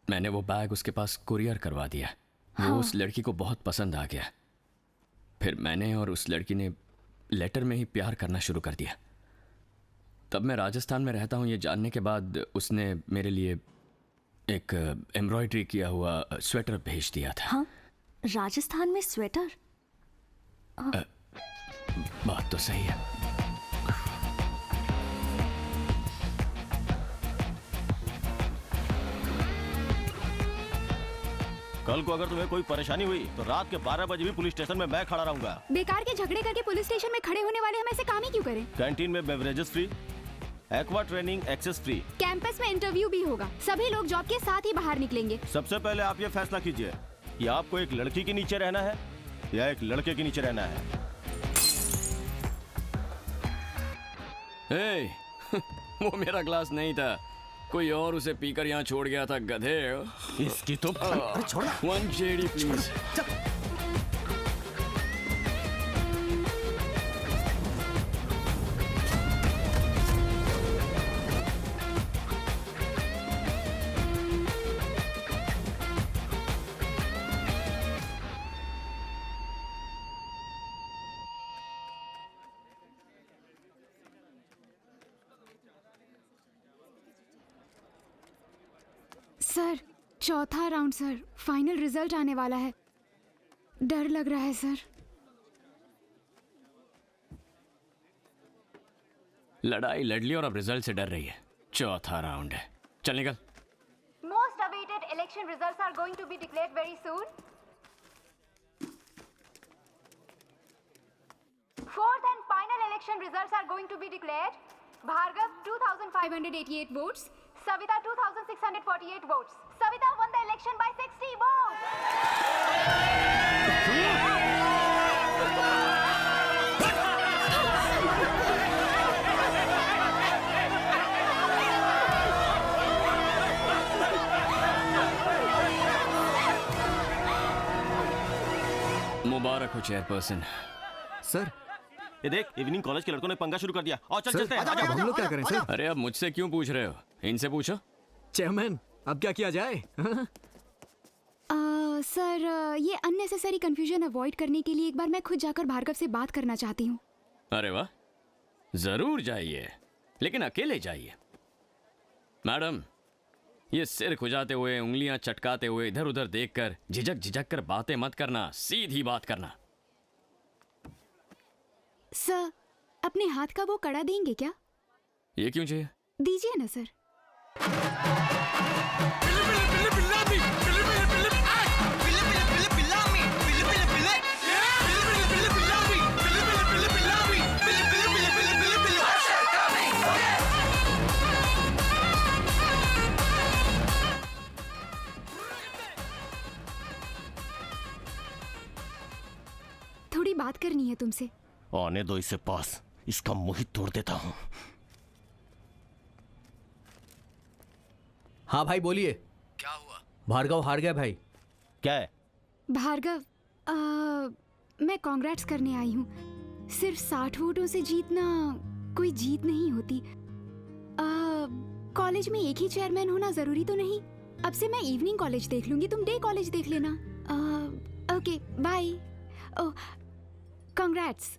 मैंने वो बैग उसके पास कुरियर करवा दिया। वो उस लड़की को बहुत पसंद आ गया। फिर मैंने और उस लड़की ने लेटर में ही प्यार करना शुरू कर दिया। तब मैं राजस्थान में रहता हूँ ये जानने के बाद उसने मेरे लिए एक एम्ब्रॉयडरी किया हुआ स्वेटर भेज दिया था। हाँ? राजस्थान में स्वेटर? बात तो सही है। कल को अगर तुम्हें कोई परेशानी हुई तो रात के 12 बजे भी पुलिस स्टेशन में मैं खड़ा रहूंगा। बेकार के झगड़े करके पुलिस स्टेशन में खड़े होने वाले हम ऐसे काम ही क्यों करें? कैंटीन में beverages free, aqua training access free. Campus में इंटरव्यू भी होगा। सभी लोग जॉब के साथ ही बाहर निकलेंगे। सबसे पहले आप ये फैसला कीजिए कि आपको एक लड़की के नीचे रहना है या एक लड़के के नीचे रहना है। हे, वो मेरा ग्लास नहीं था, कोई और उसे पीकर यहाँ छोड़ गया था गधे। इसकी तो छोड़ा। 1 JD प्लीज। सर चौथा राउंड सर, फाइनल रिजल्ट आने वाला है। डर लग रहा है सर। लड़ाई लड़ ली और अब रिजल्ट से डर रही है। चौथा राउंड है, चल निकल। Most awaited election results are going to be declared very soon. Fourth and final election results are going to be declared. Bhargav 2,588 votes. Savita 2,648 votes. Savita won the election by 60 votes. मुबारक हो chairperson. Sir ये देख, evening college के लड़कों ने पंगा शुरू कर दिया। और चल चलते हैं। हम लोग क्या करें सर? अरे अब मुझसे क्यों पूछ रहे हो? इनसे पूछो। चेयरमैन अब क्या किया जाए? सर ये अननेसेसरी कंफ्यूजन अवॉइड करने के लिए एक बार मैं खुद जाकर भार्गव से बात करना चाहती हूँ। अरे वाह, जरूर जाइए, लेकिन अकेले जाइए। मैडम, ये सिर खुजाते हुए, उंगलियां चटकाते हुए, इधर उधर देखकर झिझक कर बातें मत करना, सीधी बात करना। सर, अपने हाथ का वो कड़ा देंगे क्या? ये क्यों चाहिए? दीजिए ना सर। थोड़ी बात करनी है तुमसे। आने दो इसे पास, इसका मुंह ही तोड़ देता हूँ। हाँ भाई बोलिए। क्या हुआ? भार्गव हार गया भाई। क्या है? भार्गव, मैं कांग्रेट्स करने आई हूँ। सिर्फ 60 वोटों से जीतना कोई जीत नहीं होती। कॉलेज में एक ही चेयरमैन होना जरूरी तो नहीं। अब से मैं इवनिंग कॉलेज देख लूंगी, तुम डे कॉलेज देख लेना। Okay bye. कांग्रेट्स।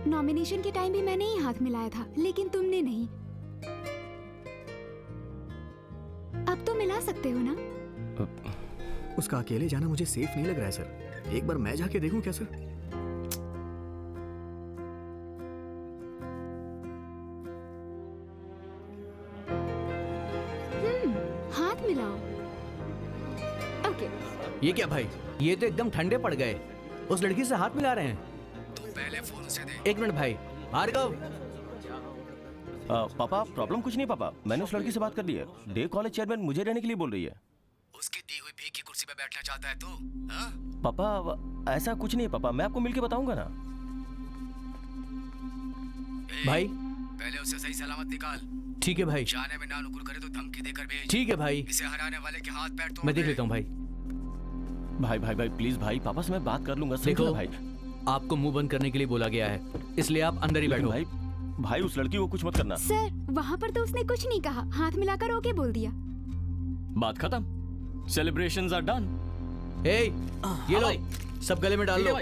नॉमिनेशन के टाइम भी मैंने ही हाथ मिलाया था, लेकिन तुमने नहीं। अब तो मिला सकते हो ना? उसका अकेले जाना मुझे सेफ नहीं लग रहा है सर। एक बार मैं जाके देखूं क्या सर? हाथ मिलाओ। ओके। ये क्या भाई, ये तो एकदम ठंडे पड़ गए। उस लड़की से हाथ मिला रहे हैं। तुम पहले फोन से दे। एक मिनट भाई। भार्गव। पापा प्रॉब्लम कुछ नहीं पापा, मैंने उस लड़की से बात कर ली है। डे कॉलेज चेयरमैन मुझे रहने के लिए बोल रही है। उसकी दी हुई भीख की कुर्सी पे बैठना चाहता है तो? हाँ? पापा ऐसा कुछ नहीं है पापा, मैं आपको मिलके बताऊंगा ना। भाई पहले उसे सही सलामत निकाल। ठीक है भाई। जाने में ना नुकुर करे तो धमकी देकर भेज। ठीक है भाई। इसे हराने वाले के हाथ पैर तोड़ मैं देख लेता हूँ भाई। भाई भाई भाई प्लीज भाई, पापा से मैं बात कर लूंगा। देखो भाई, आपको मुंह बंद करने के लिए बोला गया है, इसलिए आप अंदर ही बैठो। भाई भाई उस लड़की को कुछ मत करना। सर, वहाँ पर तो उसने कुछ नहीं कहा, हाथ मिलाकर ओके बोल दिया। बात खत्म। Celebrations are done. ए, ये लो, सब गले में डाल लो।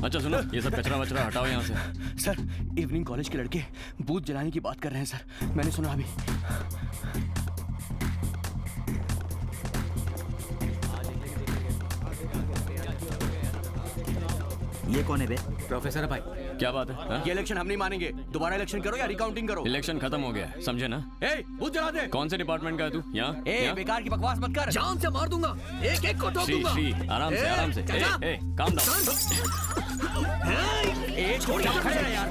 अच्छा सुनो, ये सब कचरा वचरा हटाओ यहाँ से। सर, इवनिंग कॉलेज के लड़के बूथ जलाने की बात कर रहे हैं सर, मैंने सुना अभी। ये कौन है बे? प्रोफेसर भाई। क्या बात है? हा? ये इलेक्शन हम नहीं मानेंगे। दोबारा इलेक्शन करो या रिकाउंटिंग करो। इलेक्शन खत्म हो गया, समझे ना? ए, बूथ जला दे। कौन से डिपार्टमेंट का है तू? यहाँ? ए, बेकार की बकवास मत कर। जान से मार दूंगा, एक एक को ठोक दूंगा। श्री, आराम से, आराम से। ए, काम डाउन। छोड़ यार।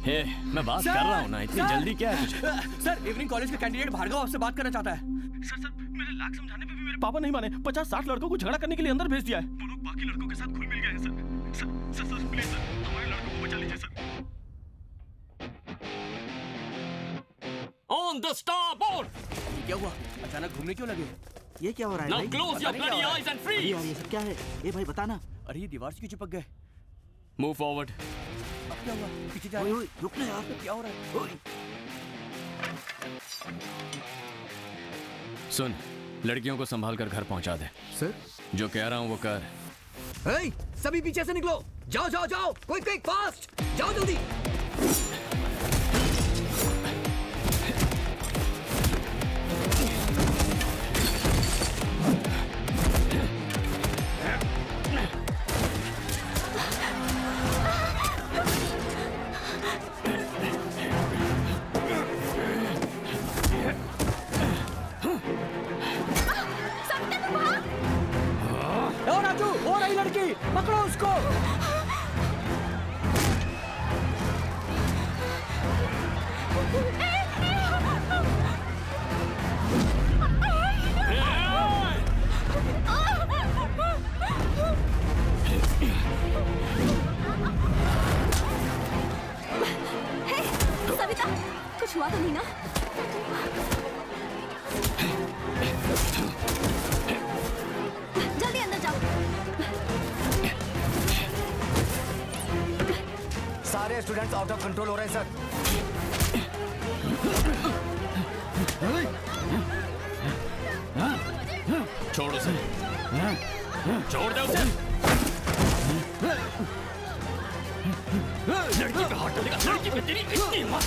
हे, मैं बात कर रहा हूँ ना, इतनी जल्दी क्या है तुझे? सर, इवनिंग कॉलेज का कैंडिडेट भार्गव आपसे बात करना चाहता है। सर मेरे लाख समझाने पे भी मेरे पापा नहीं माने। 50-60 लड़कों को झगड़ा करने के लिए अंदर भेज दिया है। वो लोग बाकी लड़कों के साथ घुल मिल गए हैं सर। सर प्लीज सर, हमारे लड़कों को बचा लीजिए सर। On the starboard. क्या हुआ? अचानक घूमने क्यों लगे? ये क्या हो रहा है भाई? Now close your bloody eyes and freeze. ये सब क्या है? ये भाई बताना। अरे ये दीवार से क्यों चिपक गए? Move forward. अब क्या हुआ? पीछे जा। ओए रुक ना यार, क्या हो रहा है? ओए। सुन, लड़कियों को संभाल कर घर पहुंचा दे। सर, जो कह रहा हूँ वो कर। हे, सभी पीछे से निकलो। जाओ जाओ जाओ, क्विक फास्ट, जाओ जल्दी। पकड़ो उसको। सविता, कुछ हुआ तो नहीं ना? जल्दी अंदर जाओ। सारे स्टूडेंट्स आउट ऑफ कंट्रोल हो रहे हैं सर। छोड़ उसे, छोड़ दे उसे। लड़की पे हाथ डालेगा, लड़की पे तेरी इतनी हिम्मत।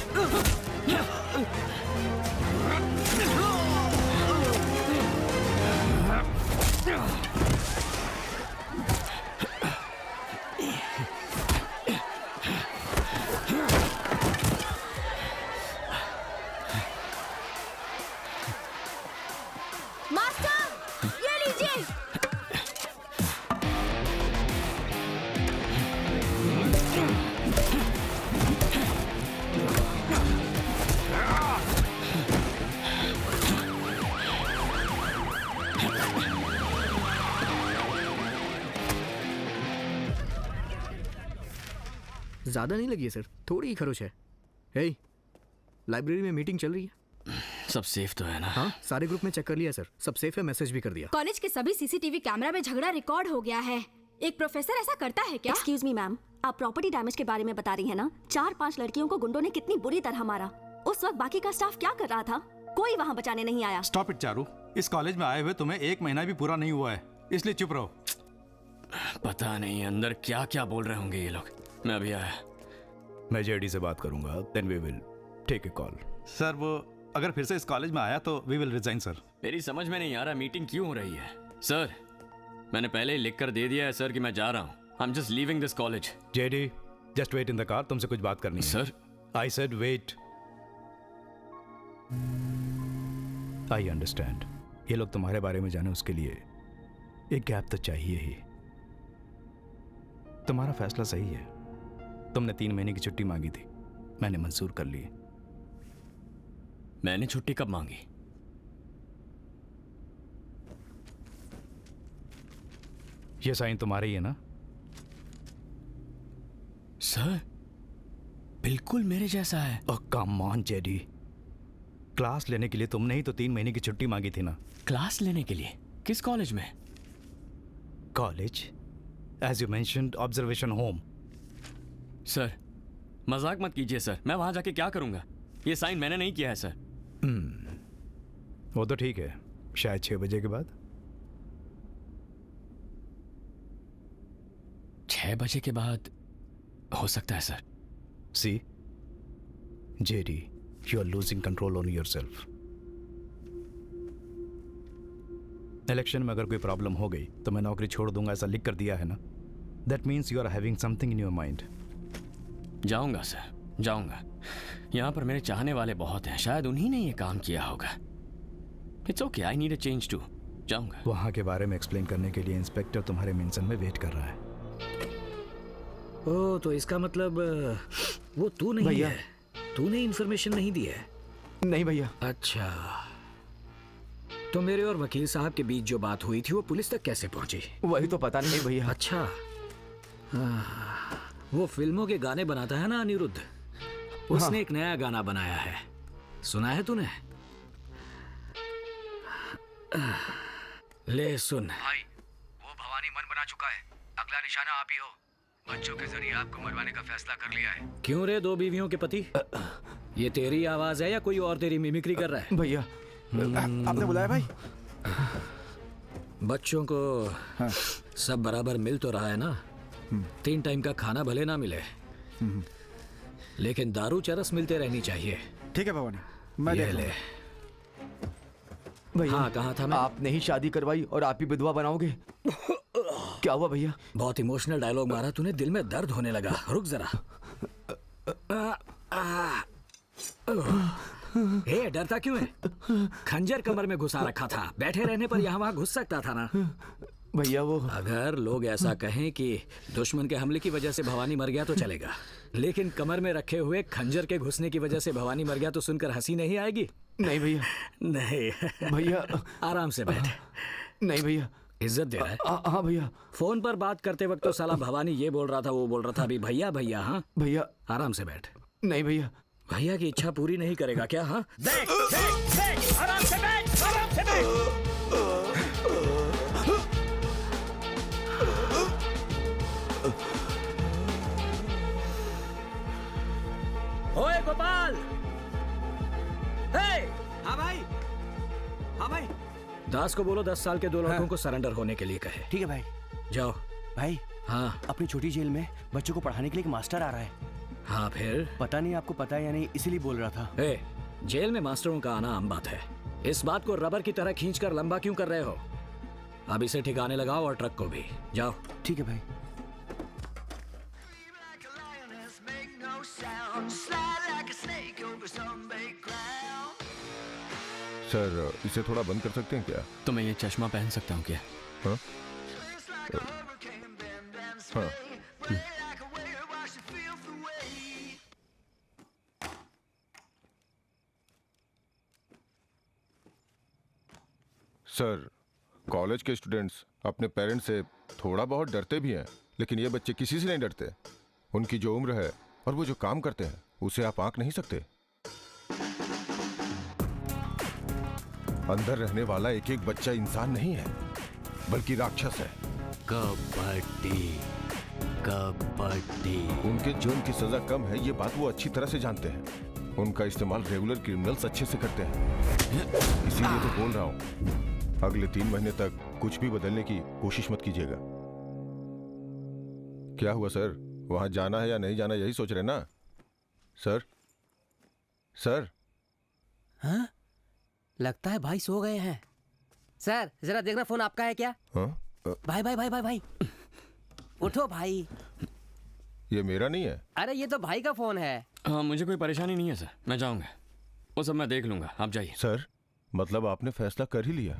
ज़्यादा नहीं लगी है सर, थोड़ी ही खरोच है। हे, लाइब्रेरी में मीटिंग चल रही है। सब सेफ तो है ना? हाँ, सारे ग्रुप में चेक कर लिया सर, सब सेफ है, मैसेज भी कर दिया। कॉलेज के सभी सीसीटीवी कैमरा में झगड़ा रिकॉर्ड हो गया है। एक प्रोफेसर ऐसा करता है क्या? एक्सक्यूज मी मैम, आप प्रॉपर्टी डैमेज के बारे में बता रही है ना? 4-5 लड़कियों को गुंडों ने कितनी बुरी तरह मारा। उस वक्त बाकी का स्टाफ क्या कर रहा था? कोई वहाँ बचाने नहीं आया। स्टॉप इट चारू, इस कॉलेज में आए हुए तुम्हें 1 महीना भी पूरा नहीं हुआ है, इसलिए चुप रहो। पता नहीं अंदर क्या क्या बोल रहे होंगे ये लोग। मैं अभी आया। मैं जेडी से बात करूंगा, then we will take a call. Sir वो अगर फिर से इस कॉलेज में आया तो वी विल रिजाइन सर। मेरी समझ में नहीं आ रहा मीटिंग क्यों हो रही है। सर मैंने पहले ही लिख कर दे दिया है सर कि मैं जा रहा हूँ। I am just leaving this college. JD just wait in the car, तुमसे कुछ बात करनी है। Sir I said wait. I understand, ये लोग तुम्हारे बारे में जाने उसके लिए एक गैप तो चाहिए ही। तुम्हारा फैसला सही है, तुमने 3 महीने की छुट्टी मांगी थी, मैंने मंजूर कर ली। मैंने छुट्टी कब मांगी? ये साइन तुम्हारा ही है ना? सर बिल्कुल मेरे जैसा है। ओह कम ऑन जेडी, क्लास लेने के लिए तुमने ही तो 3 महीने की छुट्टी मांगी थी ना? क्लास लेने के लिए? किस कॉलेज में? College as you mentioned, observation home. Sir मजाक मत कीजिए सर, मैं वहां जाके क्या करूंगा? ये साइन मैंने नहीं किया है सर। वो तो ठीक है, शायद 6 बजे के बाद। 6 बजे के बाद हो सकता है sir. See JD, you are losing control on yourself. Election में अगर कोई प्रॉब्लम हो गई तो मैं नौकरी छोड़ दूंगा, ऐसा लिख कर दिया है ना? That means you are having something in your mind. जाऊंगा सर, जाऊंगा। यहाँ पर मेरे चाहने वाले बहुत हैं, शायद उन्हीं ने ये काम किया होगा। It's okay, I need a change too. जाऊंगा। वहाँ के बारे में एक्सप्लेन करने के लिए इंस्पेक्टर तुम्हारे मेंशन में वेट कर रहा है। ओ, तो इसका मतलब वो तू नहीं भैया। है? तूने इन्फॉर्मेशन नहीं दी है? नहीं भैया। अच्छा, तो मेरे और वकील साहब के बीच जो बात हुई थी वो पुलिस तक कैसे पहुंची? वही तो पता नहीं भैया। अच्छा, वो फिल्मों के गाने बनाता है ना अनिरुद्ध, उसने एक नया गाना बनाया है, सुना है तूने? ले सुन। भाई, वो भवानी मन बना चुका है, अगला निशाना आप ही हो। बच्चों के जरिए आपको मरवाने का फैसला कर लिया है। क्यों रे, 2 बीवियों के पति? ये तेरी आवाज है या कोई और तेरी मिमिक्री कर रहा है? भैया आपने बुलाया भाई? बच्चों को सब बराबर मिल तो रहा है ना? 3 टाइम का खाना भले ना मिले, लेकिन दारू चरस मिलते रहनी चाहिए। ठीक है भवानी, मैं ये देख ले। भैया हाँ, कहाँ था मैं? आपने ही शादी करवाई और आप ही विधवा बनाओगे? क्या हुआ भैया? बहुत इमोशनल डायलॉग मारा तूने, दिल में दर्द होने लगा। रुक जरा। ए, डरता क्यों है? खंजर कमर में घुसा रखा था, बैठे रहने पर यहाँ वहाँ घुस सकता था ना? भैया वो अगर लोग ऐसा कहें कि दुश्मन के हमले की वजह से भवानी मर गया तो चलेगा, लेकिन कमर में रखे हुए खंजर के घुसने की वजह से भवानी मर गया तो सुनकर हंसी नहीं आएगी? नहीं भैया। नहीं भैया आराम से बैठ। नहीं भैया। इज्जत दे रहा है? हाँ भैया। फोन पर बात करते वक्त तो साला भवानी ये बोल रहा था, वो बोल रहा था, अभी भैया भैया। हाँ भैया आराम से बैठ। नहीं भैया। भैया की इच्छा पूरी नहीं करेगा क्या? हाँ देख देख देख, आराम से बैठ, आराम से बैठ। ओए गोपाल! हाँ भाई, हाँ भाई। दास को बोलो 10 साल के 2 लड़कों को सरेंडर होने के लिए कहे। ठीक है भाई। जाओ। भाई हाँ, अपनी छोटी जेल में बच्चों को पढ़ाने के लिए एक मास्टर आ रहा है। हाँ फिर? पता नहीं आपको पता है या नहीं, इसीलिए बोल रहा था। जेल में मास्टरों का आना आम बात है, इस बात को रबर की तरह खींचकर लंबा क्यों कर रहे हो? अब इसे ठिकाने लगाओ और ट्रक को भी। जाओ। ठीक है भाई। सर, इसे थोड़ा बंद कर सकते हैं क्या? तो मैं ये चश्मा पहन सकता हूँ क्या? हाँ? हाँ। सर, कॉलेज के स्टूडेंट्स अपने पेरेंट्स से थोड़ा बहुत डरते भी हैं, लेकिन ये बच्चे किसी से नहीं डरते। उनकी जो उम्र है और वो जो काम करते हैं उसे आप आंक नहीं सकते। अंदर रहने वाला एक एक बच्चा इंसान नहीं है बल्कि राक्षस है। कबड्डी कबड्डी। उनके जुर्म की सजा कम है ये बात वो अच्छी तरह से जानते हैं। उनका इस्तेमाल रेगुलर क्रिमिनल्स अच्छे से करते हैं। इसीलिए तो बोल रहा हूं अगले 3 महीने तक कुछ भी बदलने की कोशिश मत कीजिएगा। क्या हुआ सर, वहां जाना है या नहीं जाना यही सोच रहे ना? Sir sir. हाँ? लगता है भाई सो गए हैं। सर जरा देखना फोन आपका है क्या? हाँ? भाई भाई भाई भाई भाई उठो भाई। ये मेरा नहीं है। अरे ये तो भाई का फोन है। हाँ मुझे कोई परेशानी नहीं है सर, मैं जाऊंगा, वो सब मैं देख लूंगा, आप जाइए। सर मतलब आपने फैसला कर ही लिया?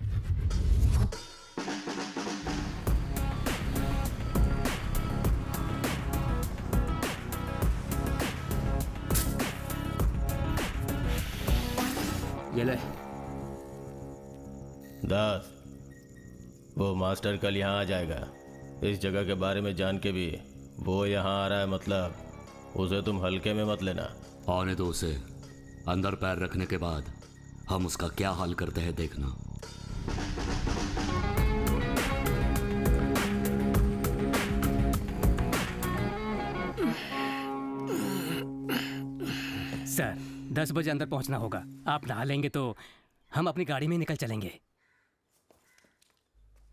ये ले। दास, वो मास्टर कल यहाँ आ जाएगा। इस जगह के बारे में जान के भी वो यहाँ आ रहा है, मतलब उसे तुम हल्के में मत लेना। आने दो उसे, अंदर पैर रखने के बाद हम उसका क्या हाल करते हैं देखना। सर 10 बजे अंदर पहुंचना होगा। आप नहा लेंगे तो हम अपनी गाड़ी में निकल चलेंगे।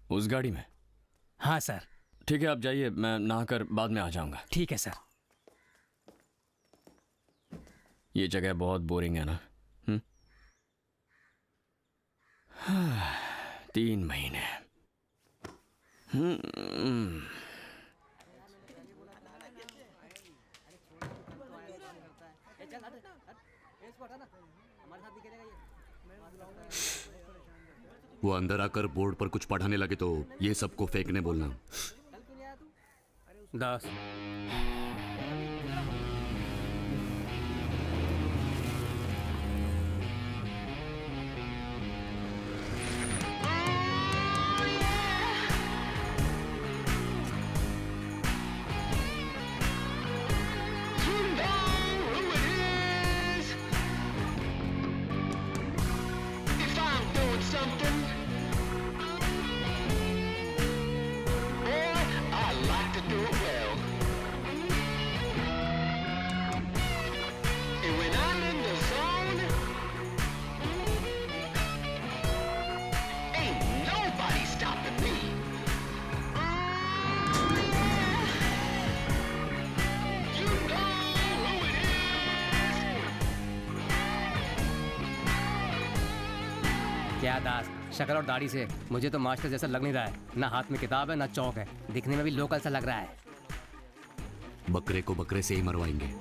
उस गाड़ी में? हाँ सर। ठीक है आप जाइए, मैं नहाकर बाद में आ जाऊंगा। ठीक है सर। ये जगह बहुत बोरिंग है ना? 3 महीने। वो अंदर आकर बोर्ड पर कुछ पढ़ाने लगे तो ये सबको फेंकने बोलना। दास क्या दास, शक्ल और दाढ़ी से मुझे तो मास्टर जैसा लग नहीं रहा है। ना हाथ में किताब है ना चौक है, दिखने में भी लोकल सा लग रहा है। बकरे को बकरे से ही मरवाएंगे।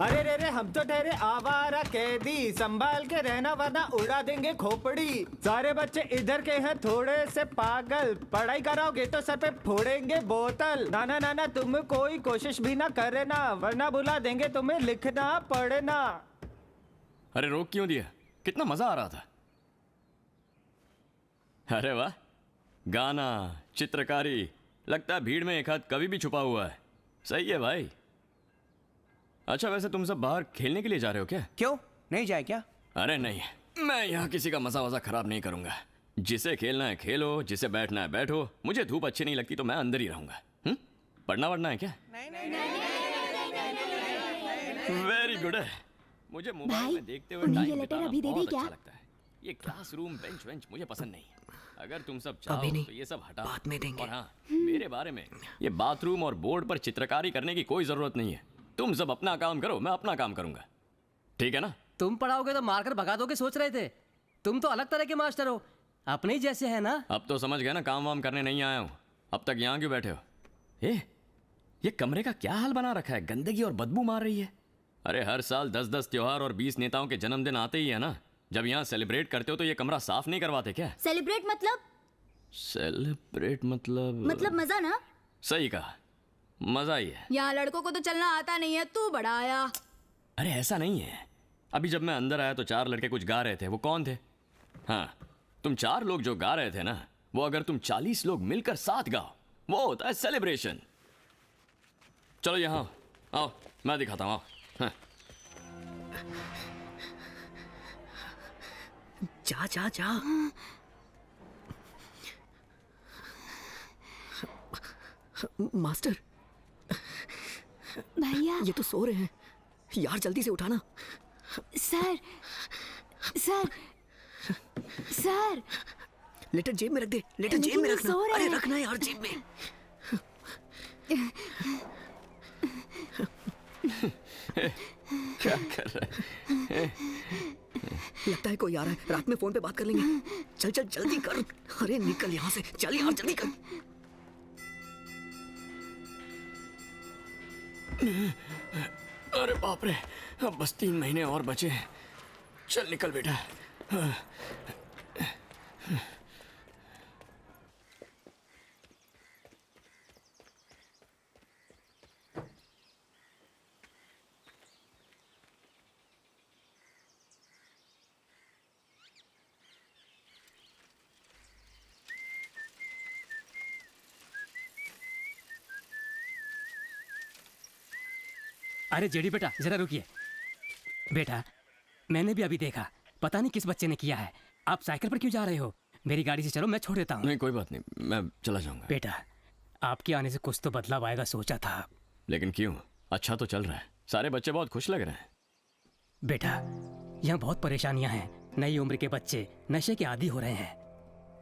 अरे रे रे, हम तो ठहरे आवारा कैदी, संभाल के रहना वरना उड़ा देंगे खोपड़ी। सारे बच्चे इधर के हैं थोड़े से पागल, पढ़ाई कराओगे तो सर पे फोड़ेंगे बोतल। ना ना ना ना, तुम कोई कोशिश भी ना करना वरना बुला देंगे तुम्हें लिखना पढ़ना। अरे रोक क्यों दिया, कितना मजा आ रहा था। अरे वाह, गाना, चित्रकारी, लगता है भीड़ में एक हाथ कभी भी छुपा हुआ है। सही है भाई। अच्छा वैसे तुम सब बाहर खेलने के लिए जा रहे हो क्या? क्यों नहीं जाए क्या? अरे नहीं, मैं यहाँ किसी का मजा वजा खराब नहीं करूंगा। जिसे खेलना है खेलो, जिसे बैठना है बैठो। मुझे धूप अच्छी नहीं लगती तो मैं अंदर ही रहूंगा। पढ़ना वढ़ना है क्या? वेरी गुड है। मुझे मोबाइल में देखते हुए टाइम बिताना बहुत अच्छा लगता है। ये क्लासरूम बेंच वेंच मुझे पसंद नहीं है। अगर तुम सब चाहो तो ये सब हटा बाद में देंगे। और हाँ, मेरे बारे में ये बाथरूम और बोर्ड पर चित्रकारी करने की कोई जरूरत नहीं है। तुम सब अपना काम करो, मैं अपना काम करूंगा। ठीक है ना? तुम पढ़ाओगे तो मारकर भगा दोगे सोच रहे थे। तुम तो अलग तरह के मास्टर हो, अपने ही जैसे है ना। अब तो समझ गए ना, काम वाम करने नहीं आया हूँ। अब तक यहाँ क्यों बैठे हो? ये कमरे का क्या हाल बना रखा है? गंदगी और बदबू मार रही है। अरे हर साल 10-10 त्योहार और 20 नेताओं के जन्मदिन आते ही है ना। जब यहाँ सेलिब्रेट करते हो तो ये कमरा साफ नहीं करवाते क्या? सेलिब्रेट मतलब? सेलिब्रेट मतलब मजा ना। सही कहा, मजा ही है। यहाँ लड़कों को तो चलना आता नहीं है, तू बड़ा आया। अरे ऐसा नहीं है। अभी जब मैं अंदर आया तो 4 लड़के कुछ गा रहे थे। वो कौन थे? हाँ, तुम 4 लोग जो गा रहे थे ना, वो अगर तुम 40 लोग मिलकर साथ गाओ, वो होता है सेलिब्रेशन। चलो यहाँ आओ, मैं दिखाता हूँ। हाँ। जा जा जा। मास्टर भैया, ये तो सो रहे हैं यार, जल्दी से उठाना। सर सर सर, लेटर जेब में रख दे, लेटर जेब में रखना। अरे रखना यार जेब में। क्या कर रहा है? लगता है कोई आ रहा है, रात में फोन पे बात कर लेंगे। चल चल जल्दी कर। अरे निकल यहाँ से, चल यार जल्दी कर। अरे बाप रे, अब बस 3 महीने और बचे हैं। चल निकल बेटा। अरे जेडी बेटा जरा रुकिए। बेटा मैंने भी अभी देखा, पता नहीं किस बच्चे ने किया है। आप साइकिल पर क्यों जा रहे हो? मेरी गाड़ी से चलो, मैं छोड़ देता हूँ। नहीं कोई बात नहीं, मैं चला जाऊंगा। बेटा आपके आने से कुछ तो बदलाव आएगा सोचा था। लेकिन क्यों? अच्छा तो चल रहा है, सारे बच्चे बहुत खुश लग रहे हैं। बेटा यहाँ बहुत परेशानियां हैं। नई उम्र के बच्चे नशे के आदी हो रहे हैं।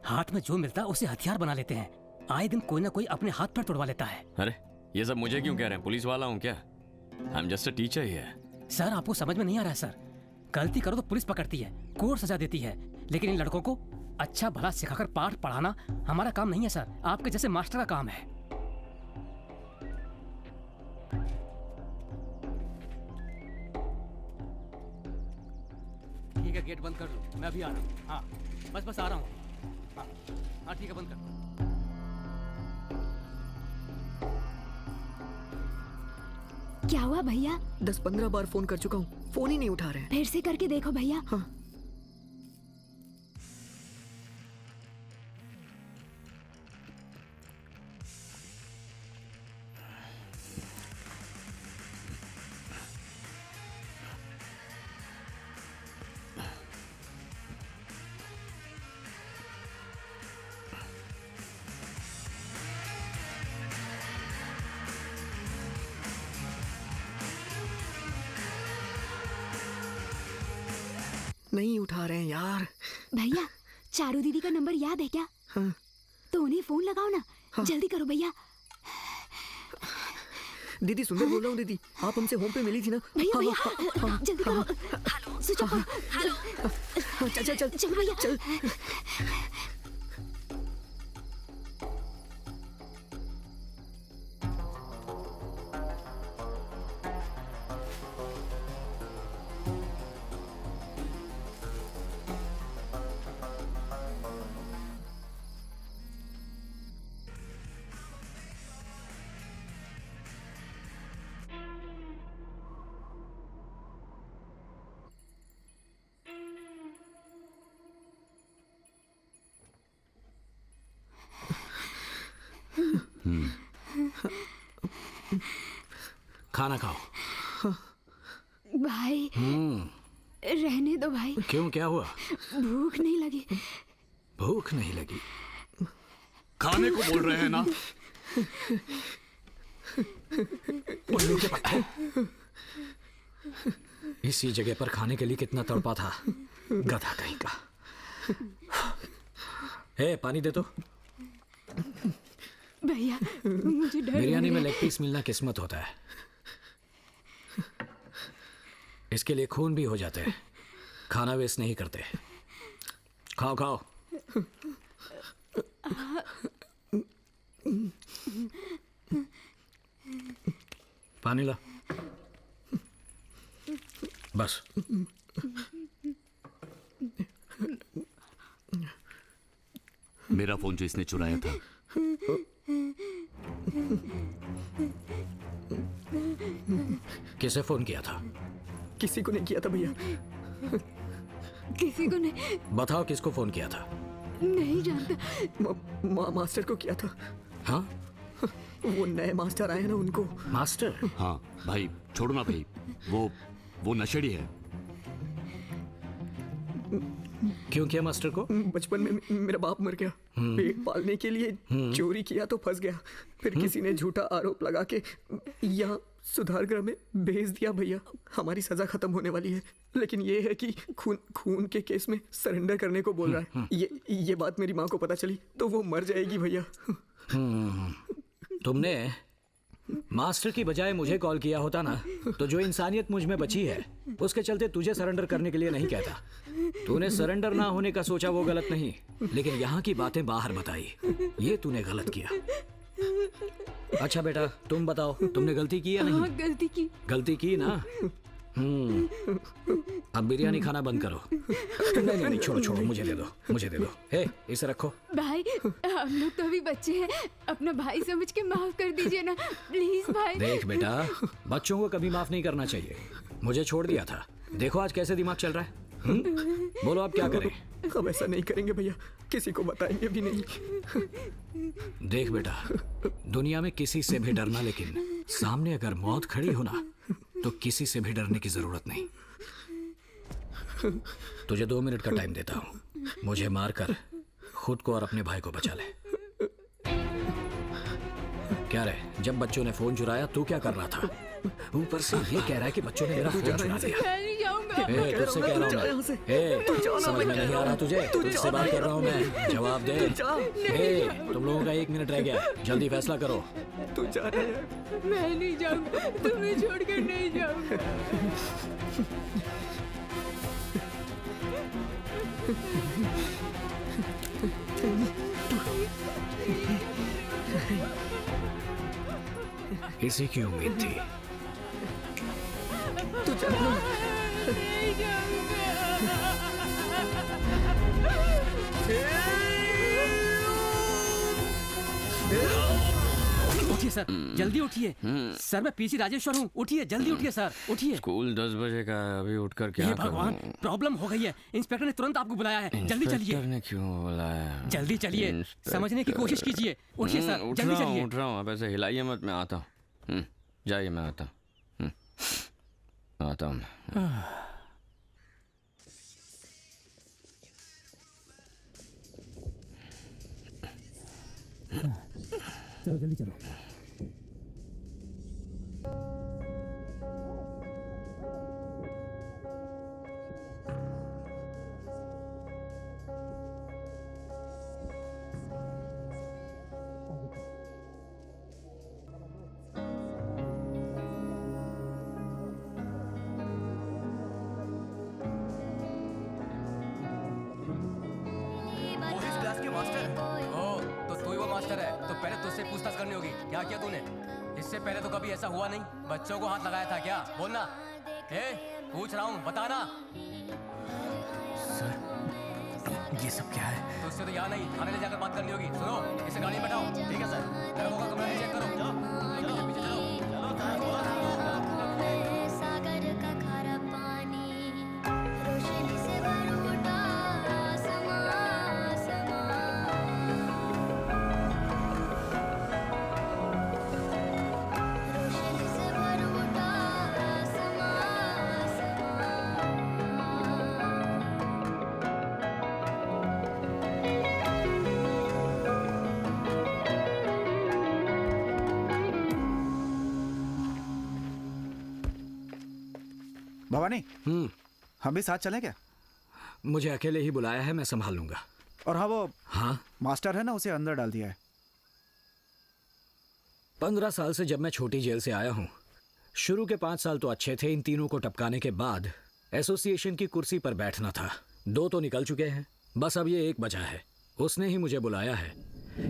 हाथ में जो मिलता है उसे हथियार बना लेते हैं। आए दिन कोई ना कोई अपने हाथ पर तोड़वा लेता है। अरे ये सब मुझे क्यों कह रहे हैं? पुलिस वाला हूँ क्या? आई am just a teacher here. Sir आपको समझ में नहीं आ रहा है सर। गलती करो तो पुलिस पकड़ती है, कोर्ट सजा देती है, लेकिन इन लड़कों को अच्छा भला सिखाकर पाठ पढ़ाना हमारा काम नहीं है सर, आपके जैसे मास्टर का काम है। ठीक है गेट बंद कर लो, मैं अभी आ रहा हूँ। हाँ बस आ रहा हूँ। हाँ ठीक है बंद कर। क्या हुआ भैया? 10-15 बार फोन कर चुका हूँ, फोन ही नहीं उठा रहे हैं। फिर से करके देखो भैया। हाँ। नहीं उठा रहे हैं यार। भैया चारू दीदी का नंबर याद है क्या? हाँ। तो उन्हें फोन लगाओ ना। हाँ। जल्दी करो भैया। दीदी सुंदर बोल रहा हूँ। दीदी आप हमसे होम पे मिली थी ना? भैया भैया जल्दी करो। Hello switch off. हेलो चल चल चल चल भैया चल। खाना खाओ। भाई रहने दो भाई। क्यों, क्या हुआ? भूख नहीं लगी। भूख नहीं लगी? खाने को बोल रहे हैं ना? उल्लू के पत्ते। इसी जगह पर खाने के लिए कितना तड़पा था, गधा कहीं का। हे पानी दे तो। भैया मुझे डर। बिरयानी में लेग पीस मिलना किस्मत होता है। इसके लिए खून भी हो जाते हैं। खाना वेस्ट नहीं करते। खाओ खाओ। पानी ला। बस। मेरा फोन जो इसने चुराया था, किसे फोन किया था? किसी को नहीं किया था भैया। किसी को नहीं। बताओ किसको फोन किया था? नहीं जानता। मास्टर को किया था। हाँ? वो नए मास्टर आए हैं ना, उनको। मास्टर? हाँ भाई, छोड़ो ना भाई, वो नशेड़ी है। क्यों किया मास्टर को? बचपन में मेरा बाप मर गया, पेट पालने के लिए चोरी किया तो फंस गया। फिर किसी ने झूठा आरोप लगा के यहाँ सुधार गृह में भेज दिया भैया। हमारी सजा खत्म होने वाली है, लेकिन ये है कि खून के केस में सरेंडर करने को बोल रहा है। ये बात मेरी माँ को पता चली तो वो मर जाएगी भैया। तुमने मास्टर की बजाय मुझे कॉल किया होता ना, तो जो इंसानियत मुझ में बची है उसके चलते तुझे सरेंडर करने के लिए नहीं कहता। तूने सरेंडर ना होने का सोचा, वो गलत नहीं, लेकिन यहाँ की बातें बाहर बताई, ये तूने गलत किया। अच्छा बेटा, तुम बताओ, तुमने गलती की या नहीं? हाँ, गलती की। गलती की ना? अब बिरयानी खाना बंद करो। नहीं, छोड़ो, मुझे दे दो। हे, इसे रखो। भाई, हम लोग तो अभी बच्चे हैं, अपना भाई समझ के माफ कर दीजिए ना, प्लीज भाई। देख बेटा, बच्चों को कभी माफ नहीं करना चाहिए। मुझे छोड़ दिया था, देखो आज कैसे दिमाग चल रहा है। बोलो अब क्या करें? हम ऐसा नहीं करेंगे भैया, किसी को बताएंगे भी नहीं। देख बेटा, दुनिया में किसी से भी डरना, लेकिन सामने अगर मौत खड़ी हो ना, तो किसी से भी डरने की जरूरत नहीं। तुझे 2 मिनट का टाइम देता हूँ, मुझे मारकर खुद को और अपने भाई को बचा ले। क्या रे, जब बच्चों ने फोन चुराया तू क्या कर रहा था? ऊपर से ये कह रहा है कि बच्चों ने मेरा फोन चुरा लिया। तुझसे कह रहा हूँ मैं, समझ में नहीं आ रहा तुझे? तुझसे बात कर रहा हूँ मैं, जवाब दे। तुम लोगों का 1 मिनट रह गया, जल्दी फैसला करो। तू जा रहा है? मैं नहीं जाऊंगा, तुम्हें छोड़कर नहीं जाऊंगा। इसी की उम्मीद थी। तू जाना। उठिए सर, जल्दी उठिए। सर मैं पीसी राजेश्वर हूँ, उठिए, जल्दी उठिए सर, उठिए। स्कूल 10 बजे का है, अभी उठकर क्या करूं? भगवान, प्रॉब्लम हो गई है। इंस्पेक्टर ने तुरंत आपको बुलाया है, जल्दी चलिए। इंस्पेक्टर ने क्यों बुलाया? जल्दी चलिए, समझने की कोशिश कीजिए। उठिए सर, जल्दी चलिए। उठ रहा हूँ, अब ऐसे हिलाइए मत, मैं आता हूँ। जाइए, मैं आता हूँ। चलो जल्दी चलो। पूछताछ करनी होगी। क्या किया तूने? इससे पहले तो कभी ऐसा हुआ नहीं। बच्चों को हाथ लगाया था क्या? बोलना। पूछ रहा हूँ, बताना। सर, ये सब क्या है? तो उससे तो यहाँ नहीं, थाने ले जाकर बात करनी होगी। सुनो, इसे गाड़ी में बैठाओ। ठीक है सर, लोगों का कमरा भी चेक करो। चलो पीछे चलो। भवानी, हम भी साथ चलें क्या? मुझे अकेले ही बुलाया है, मैं संभाल लूंगा। और हाँ, मास्टर है ना, उसे अंदर डाल दिया है। 15 साल से जब मैं छोटी जेल से आया हूं, शुरू के 5 साल तो अच्छे थे। इन तीनों को टपकाने के बाद एसोसिएशन की कुर्सी पर बैठना था। 2 तो निकल चुके हैं, बस अब ये 1 बचा है। उसने ही मुझे बुलाया है।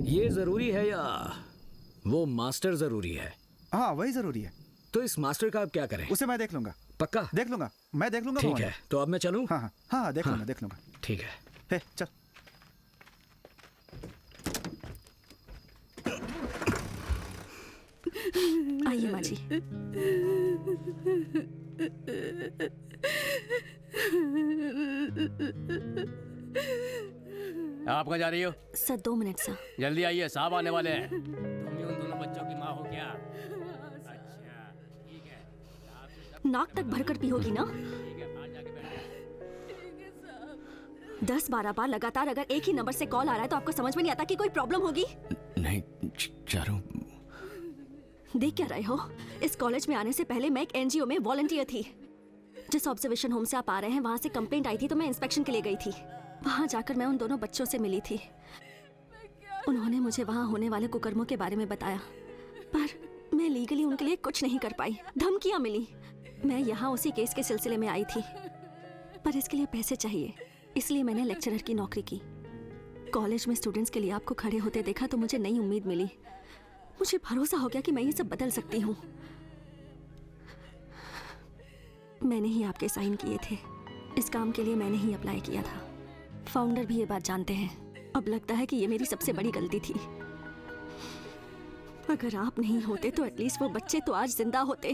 ये जरूरी है या वो मास्टर जरूरी है? हाँ वही जरूरी है। तो इस मास्टर का अब क्या करें? उसे मैं देख लूंगा। पक्का? देख लूंगा, मैं देख लूंगा। ठीक है, तो अब मैं चलूं? हाँ हाँ हाँ, देख लूंगा, देख लूंगा। ठीक है। हे चल। आइए माँ जी। आप कहाँ जा रही हो? Sir 2 minute sir. जल्दी आइए, साहब आने वाले हैं। तुम ही उन दोनों बच्चों की माँ हो क्या? अच्छा, ठीक है। नाक तक भरकर पियोगी ना? 10-12 बार लगातार अगर एक ही नंबर से कॉल आ रहा है तो आपको समझ में नहीं आता कि कोई प्रॉब्लम होगी? नहीं चारू। देख क्या रहे हो? इस कॉलेज में आने से पहले मैं एक एनजीओ में वॉलंटियर थी। जिस ऑब्जर्वेशन होम से आप आ रहे हैं वहाँ से कंप्लेंट आई थी तो मैं इंस्पेक्शन के लिए गई थी। वहाँ जाकर मैं उन दोनों बच्चों से मिली थी। उन्होंने मुझे वहाँ होने वाले कुकर्मों के बारे में बताया, पर मैं लीगली उनके लिए कुछ नहीं कर पाई। धमकियाँ मिली। मैं यहाँ उसी केस के सिलसिले में आई थी, पर इसके लिए पैसे चाहिए, इसलिए मैंने लेक्चरर की नौकरी की। कॉलेज में स्टूडेंट्स के लिए आपको खड़े होते देखा तो मुझे नई उम्मीद मिली। मुझे भरोसा हो गया कि मैं ये सब बदल सकती हूँ। मैंने ही आपके साइन किए थे। इस काम के लिए मैंने ही अप्लाई किया था। फाउंडर भी ये बात जानते हैं। अब लगता है कि ये मेरी सबसे बड़ी गलती थी। अगर आप नहीं होते तो एटलीस्ट वो बच्चे तो आज जिंदा होते।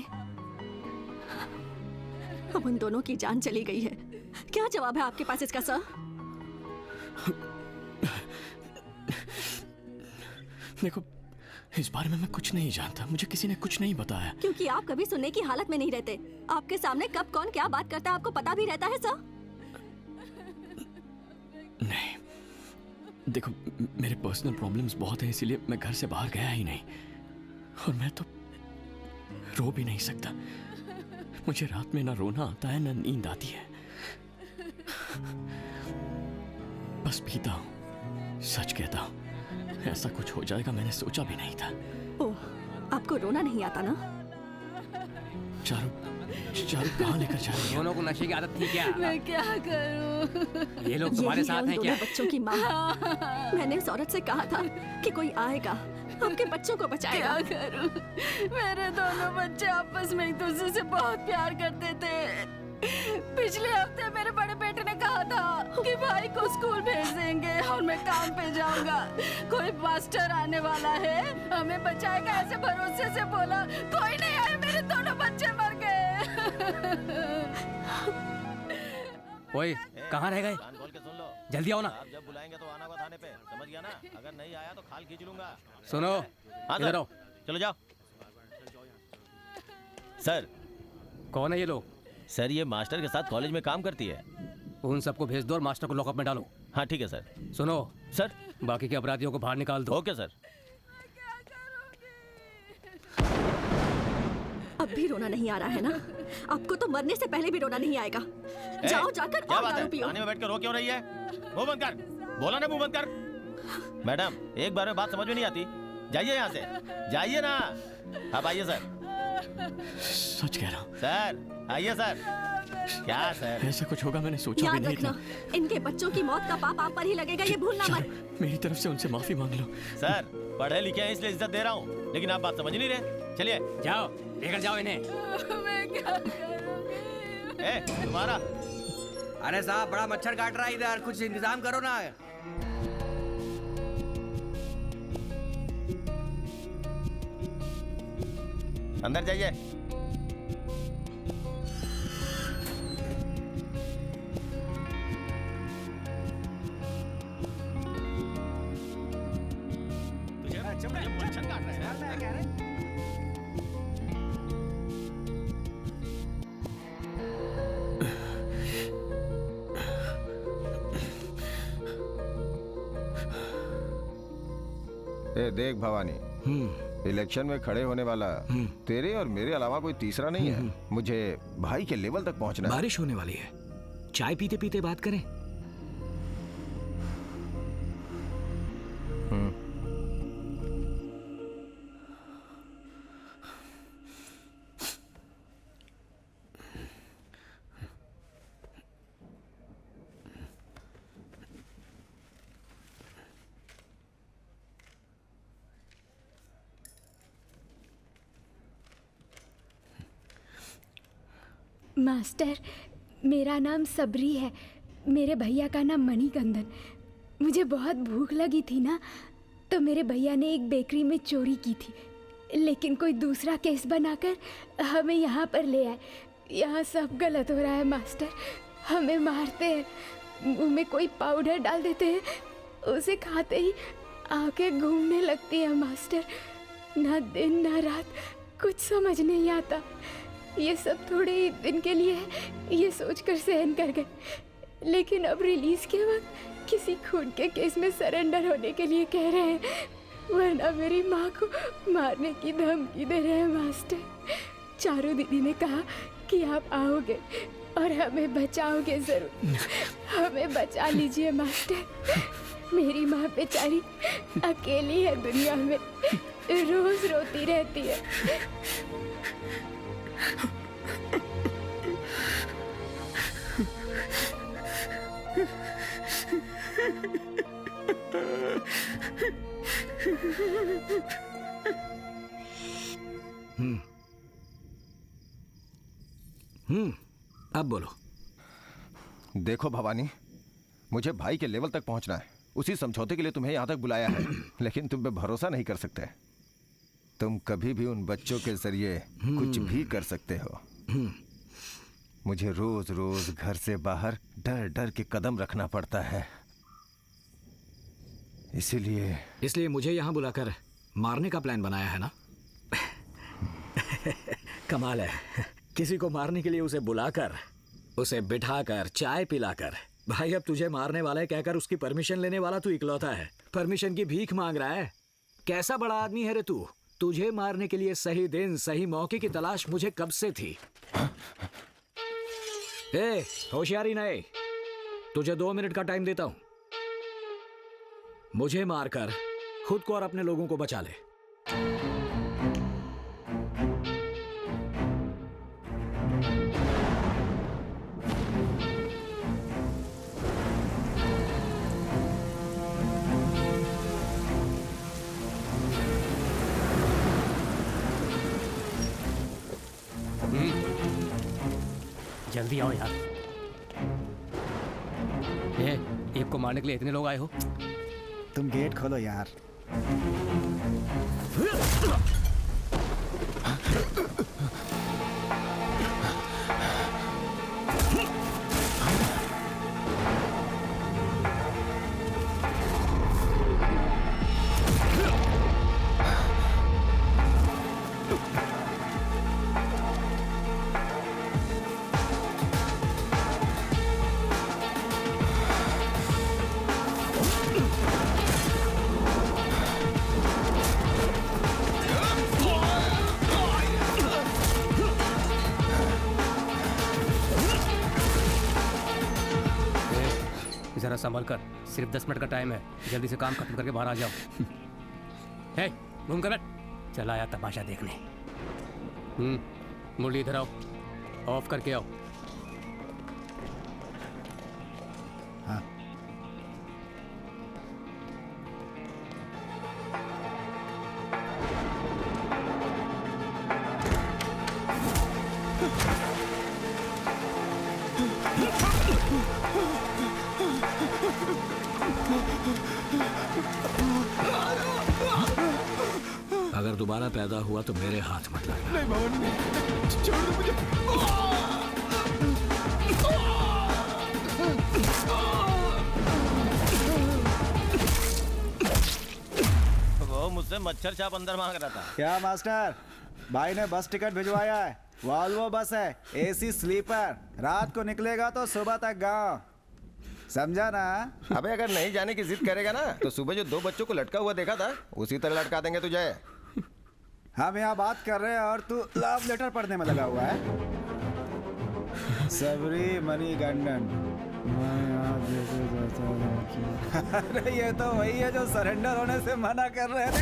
अब उन दोनों की जान चली गई है। क्या जवाब है आपके पास इसका सर? देखो, इस बारे में मैं कुछ नहीं जानता। मुझे किसी ने कुछ नहीं बताया। क्योंकि आप कभी सुनने की हालत में नहीं रहते। आपके सामने कब कौन क्या बात करता है आपको पता भी रहता है सर? नहीं, देखो मेरे पर्सनल प्रॉब्लम्स बहुत हैं, इसीलिए मैं घर से बाहर गया ही नहीं। और मैं तो रो भी नहीं सकता। मुझे रात में ना रोना आता है ना नींद आती है। बस पीता हूँ, सच कहता हूँ। ऐसा कुछ हो जाएगा मैंने सोचा भी नहीं था। ओह, आपको रोना नहीं आता ना? चारू कहाँ लेकर जा रही है? दोनों को नशे की आदत थी क्या? मैं क्या करूं? ये लोग तुम्हारे साथ हैं क्या? बच्चों की माँ। मैंने उस औरत से कहा था कि कोई आएगा, आपके बच्चों को बचाएगा। क्या करूं? मेरे दोनों बच्चे आपस में एक दूसरे से बहुत प्यार करते थे। पिछले हफ्ते मेरे बड़े बेटे ने कहा था कि भाई को स्कूल भेज देंगे और मैं काम पे जाऊंगा। कोई मास्टर आने वाला है, हमें बचाएगा, ऐसे भरोसे से बोला। कोई नहीं आया, मेरे दोनों बच्चे मर गए। ओए, कहाँ रह गए? जल्दी आओ ना। आप जब बुलाएंगे तो आना होगा थाने पे, समझ गया ना? अगर नहीं आया तो खाल खींच लूंगा। सुनो, इधर आओ। चलो जाओ। सर, कौन है ये लोग? सर ये मास्टर के साथ कॉलेज में काम करती है। उन सबको भेज दो और मास्टर को लॉकअप में डालो। हाँ ठीक है सर। सुनो सर, बाकी के अपराधियों को बाहर निकाल दो। Okay sir. अब भी रोना नहीं आ रहा है ना? आपको तो मरने से पहले भी रोना नहीं आएगा। जाओ जाकर क्या और बात दारू है? पियो। थाने में बैठ कर रो क्यों रही है? मुंह बंद कर। बोला ना मुंह बंद कर। मैडम, एक बार में बात समझ में नहीं आती। जाइए यहाँ से, जाइए ना। अब आइए सर। सच कह रहा हूँ सर। आइए सर। क्या सर? ऐसा कुछ होगा मैंने सोचा भी याद नहीं रखना, था। इनके बच्चों की मौत का पाप आप पर ही लगेगा, ये भूलना मत। मेरी तरफ से उनसे माफी मांग लो। सर, पढ़े लिखे हैं इसलिए इज्जत दे रहा हूँ, लेकिन आप बात समझ नहीं रहे। चलिए जाओ, लेकर जाओ इन्हें। मैं क्या करूंगी? ए, तुम्हारा। अरे साहब, बड़ा मच्छर काट रहा है इधर, कुछ इंतजाम करो ना। अंदर जाइए। ए देख भवानी, इलेक्शन में खड़े होने वाला तेरे और मेरे अलावा कोई तीसरा नहीं है। मुझे भाई के लेवल तक पहुंचना है। बारिश होने वाली है, चाय पीते पीते बात करें। मास्टर, मेरा नाम सबरी है। मेरे भैया का नाम मणिकंदन। मुझे बहुत भूख लगी थी ना, तो मेरे भैया ने एक बेकरी में चोरी की थी, लेकिन कोई दूसरा केस बनाकर हमें यहाँ पर ले आए। यहाँ सब गलत हो रहा है मास्टर। हमें मारते हैं, मुंह में कोई पाउडर डाल देते हैं, उसे खाते ही आंखें घूमने लगती है मास्टर। ना दिन ना रात, कुछ समझ नहीं आता। ये सब थोड़े ही दिन के लिए है, ये सोचकर सहन कर गए, लेकिन अब रिलीज के वक्त किसी खून के केस में सरेंडर होने के लिए कह रहे हैं, वरना मेरी माँ को मारने की धमकी दे रहे हैं मास्टर। चारू दीदी ने कहा कि आप आओगे और हमें बचाओगे जरूर। हमें बचा लीजिए मास्टर। मेरी माँ बेचारी अकेली है दुनिया में, रोज रोती रहती है। अब बोलो। देखो भवानी, मुझे भाई के लेवल तक पहुंचना है। उसी समझौते के लिए तुम्हें यहां तक बुलाया है, लेकिन तुम पे भरोसा नहीं कर सकते। तुम कभी भी उन बच्चों के जरिए कुछ भी कर सकते हो। मुझे रोज रोज घर से बाहर डर डर के कदम रखना पड़ता है, इसलिए मुझे यहाँ बुलाकर मारने का प्लान बनाया है ना? कमाल है, किसी को मारने के लिए उसे बुलाकर, उसे बिठाकर, चाय पिलाकर, भाई अब तुझे मारने वाला है कहकर उसकी परमिशन लेने वाला तू इकलौता है। परमिशन की भीख मांग रहा है। कैसा बड़ा आदमी है रे तू? तुझे मारने के लिए सही दिन सही मौके की तलाश मुझे कब से थी। ए, होशियारी नहीं, तुझे 2 मिनट का टाइम देता हूं। मुझे मारकर खुद को और अपने लोगों को बचा ले। जल्दी आओ यार। एक को मारने के लिए इतने लोग आए हो? तुम गेट खोलो यार। जरा संभल कर, सिर्फ 10 मिनट का टाइम है। जल्दी से काम खत्म करके बाहर आ जाओ। हे, घूम कर बैठ। चला आया तमाशा देखने। मुरली इधर आओ, ऑफ करके आओ। हाँ। अगर दोबारा पैदा हुआ तो मेरे हाथ मत लगना। नहीं भवानी, छोड़ दो मुझे। वो मुझसे मच्छर छाप अंदर मांग रहा था। क्या मास्टर, भाई ने बस टिकट भिजवाया है। वॉल्वो बस है, एसी स्लीपर। रात को निकलेगा तो सुबह तक गांव, समझा ना? अबे अगर नहीं जाने की जिद करेगा ना, तो सुबह जो 2 बच्चों को लटका हुआ देखा था, उसी तरह लटका देंगे तुझे। हम यहाँ बात कर रहे हैं और तू लव लेटर पढ़ने में लगा हुआ है। सबरी मणिकंदन। अरे ये तो वही है जो सरेंडर होने से मना कर रहे थे।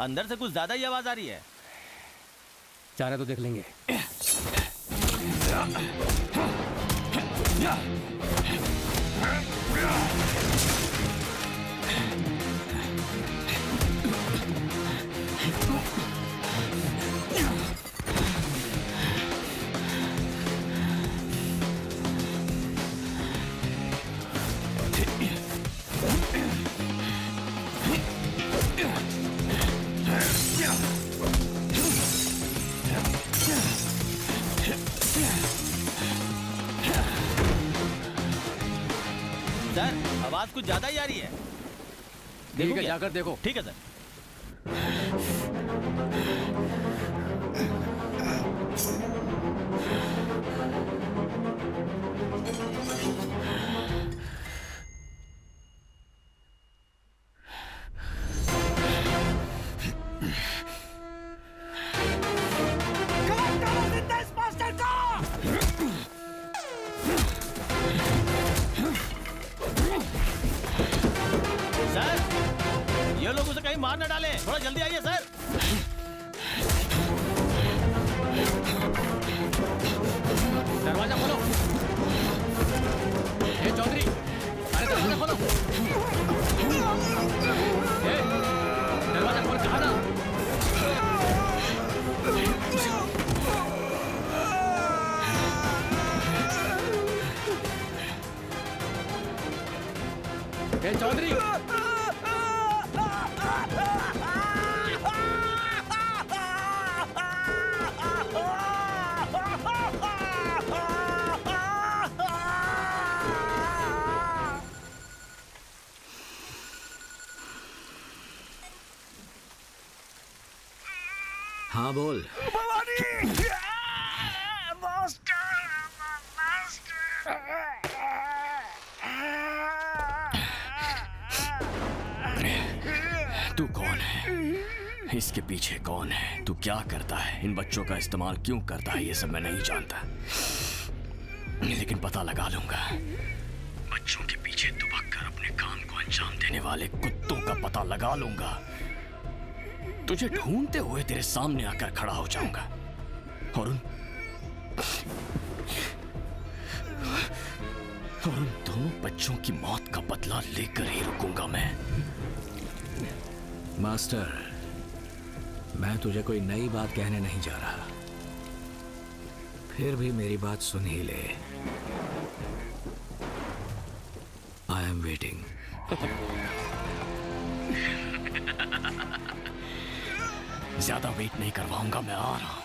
अंदर से कुछ ज्यादा ही आवाज आ रही है। चारा तो देख लेंगे। सर आवाज कुछ ज्यादा ही आ रही है। ठीक है, जाकर देखो। ठीक है सर। सर ये लोग उसे कहीं मार न डालें, थोड़ा जल्दी आइए सर। दरवाजा खोलो। ए चौधरी, अरे दरवाजा खोलो। ए दरवाजा खोल, कहा ना। ए चौधरी, हाँ बोल। तू कौन है? इसके पीछे कौन है? तू क्या करता है? इन बच्चों का इस्तेमाल क्यों करता है? ये सब मैं नहीं जानता, लेकिन पता लगा लूंगा। बच्चों के पीछे दुबक कर अपने काम को अंजाम देने वाले कुत्तों का पता लगा लूंगा। तुझे ढूंढते हुए तेरे सामने आकर खड़ा हो जाऊंगा और उन दोनों बच्चों की मौत का बदला लेकर ही रुकूंगा मैं। मास्टर, मैं तुझे कोई नई बात कहने नहीं जा रहा, फिर भी मेरी बात सुन ही ले। I am waiting. ज्यादा वेट नहीं करवाऊंगा, मैं आ रहा हूं।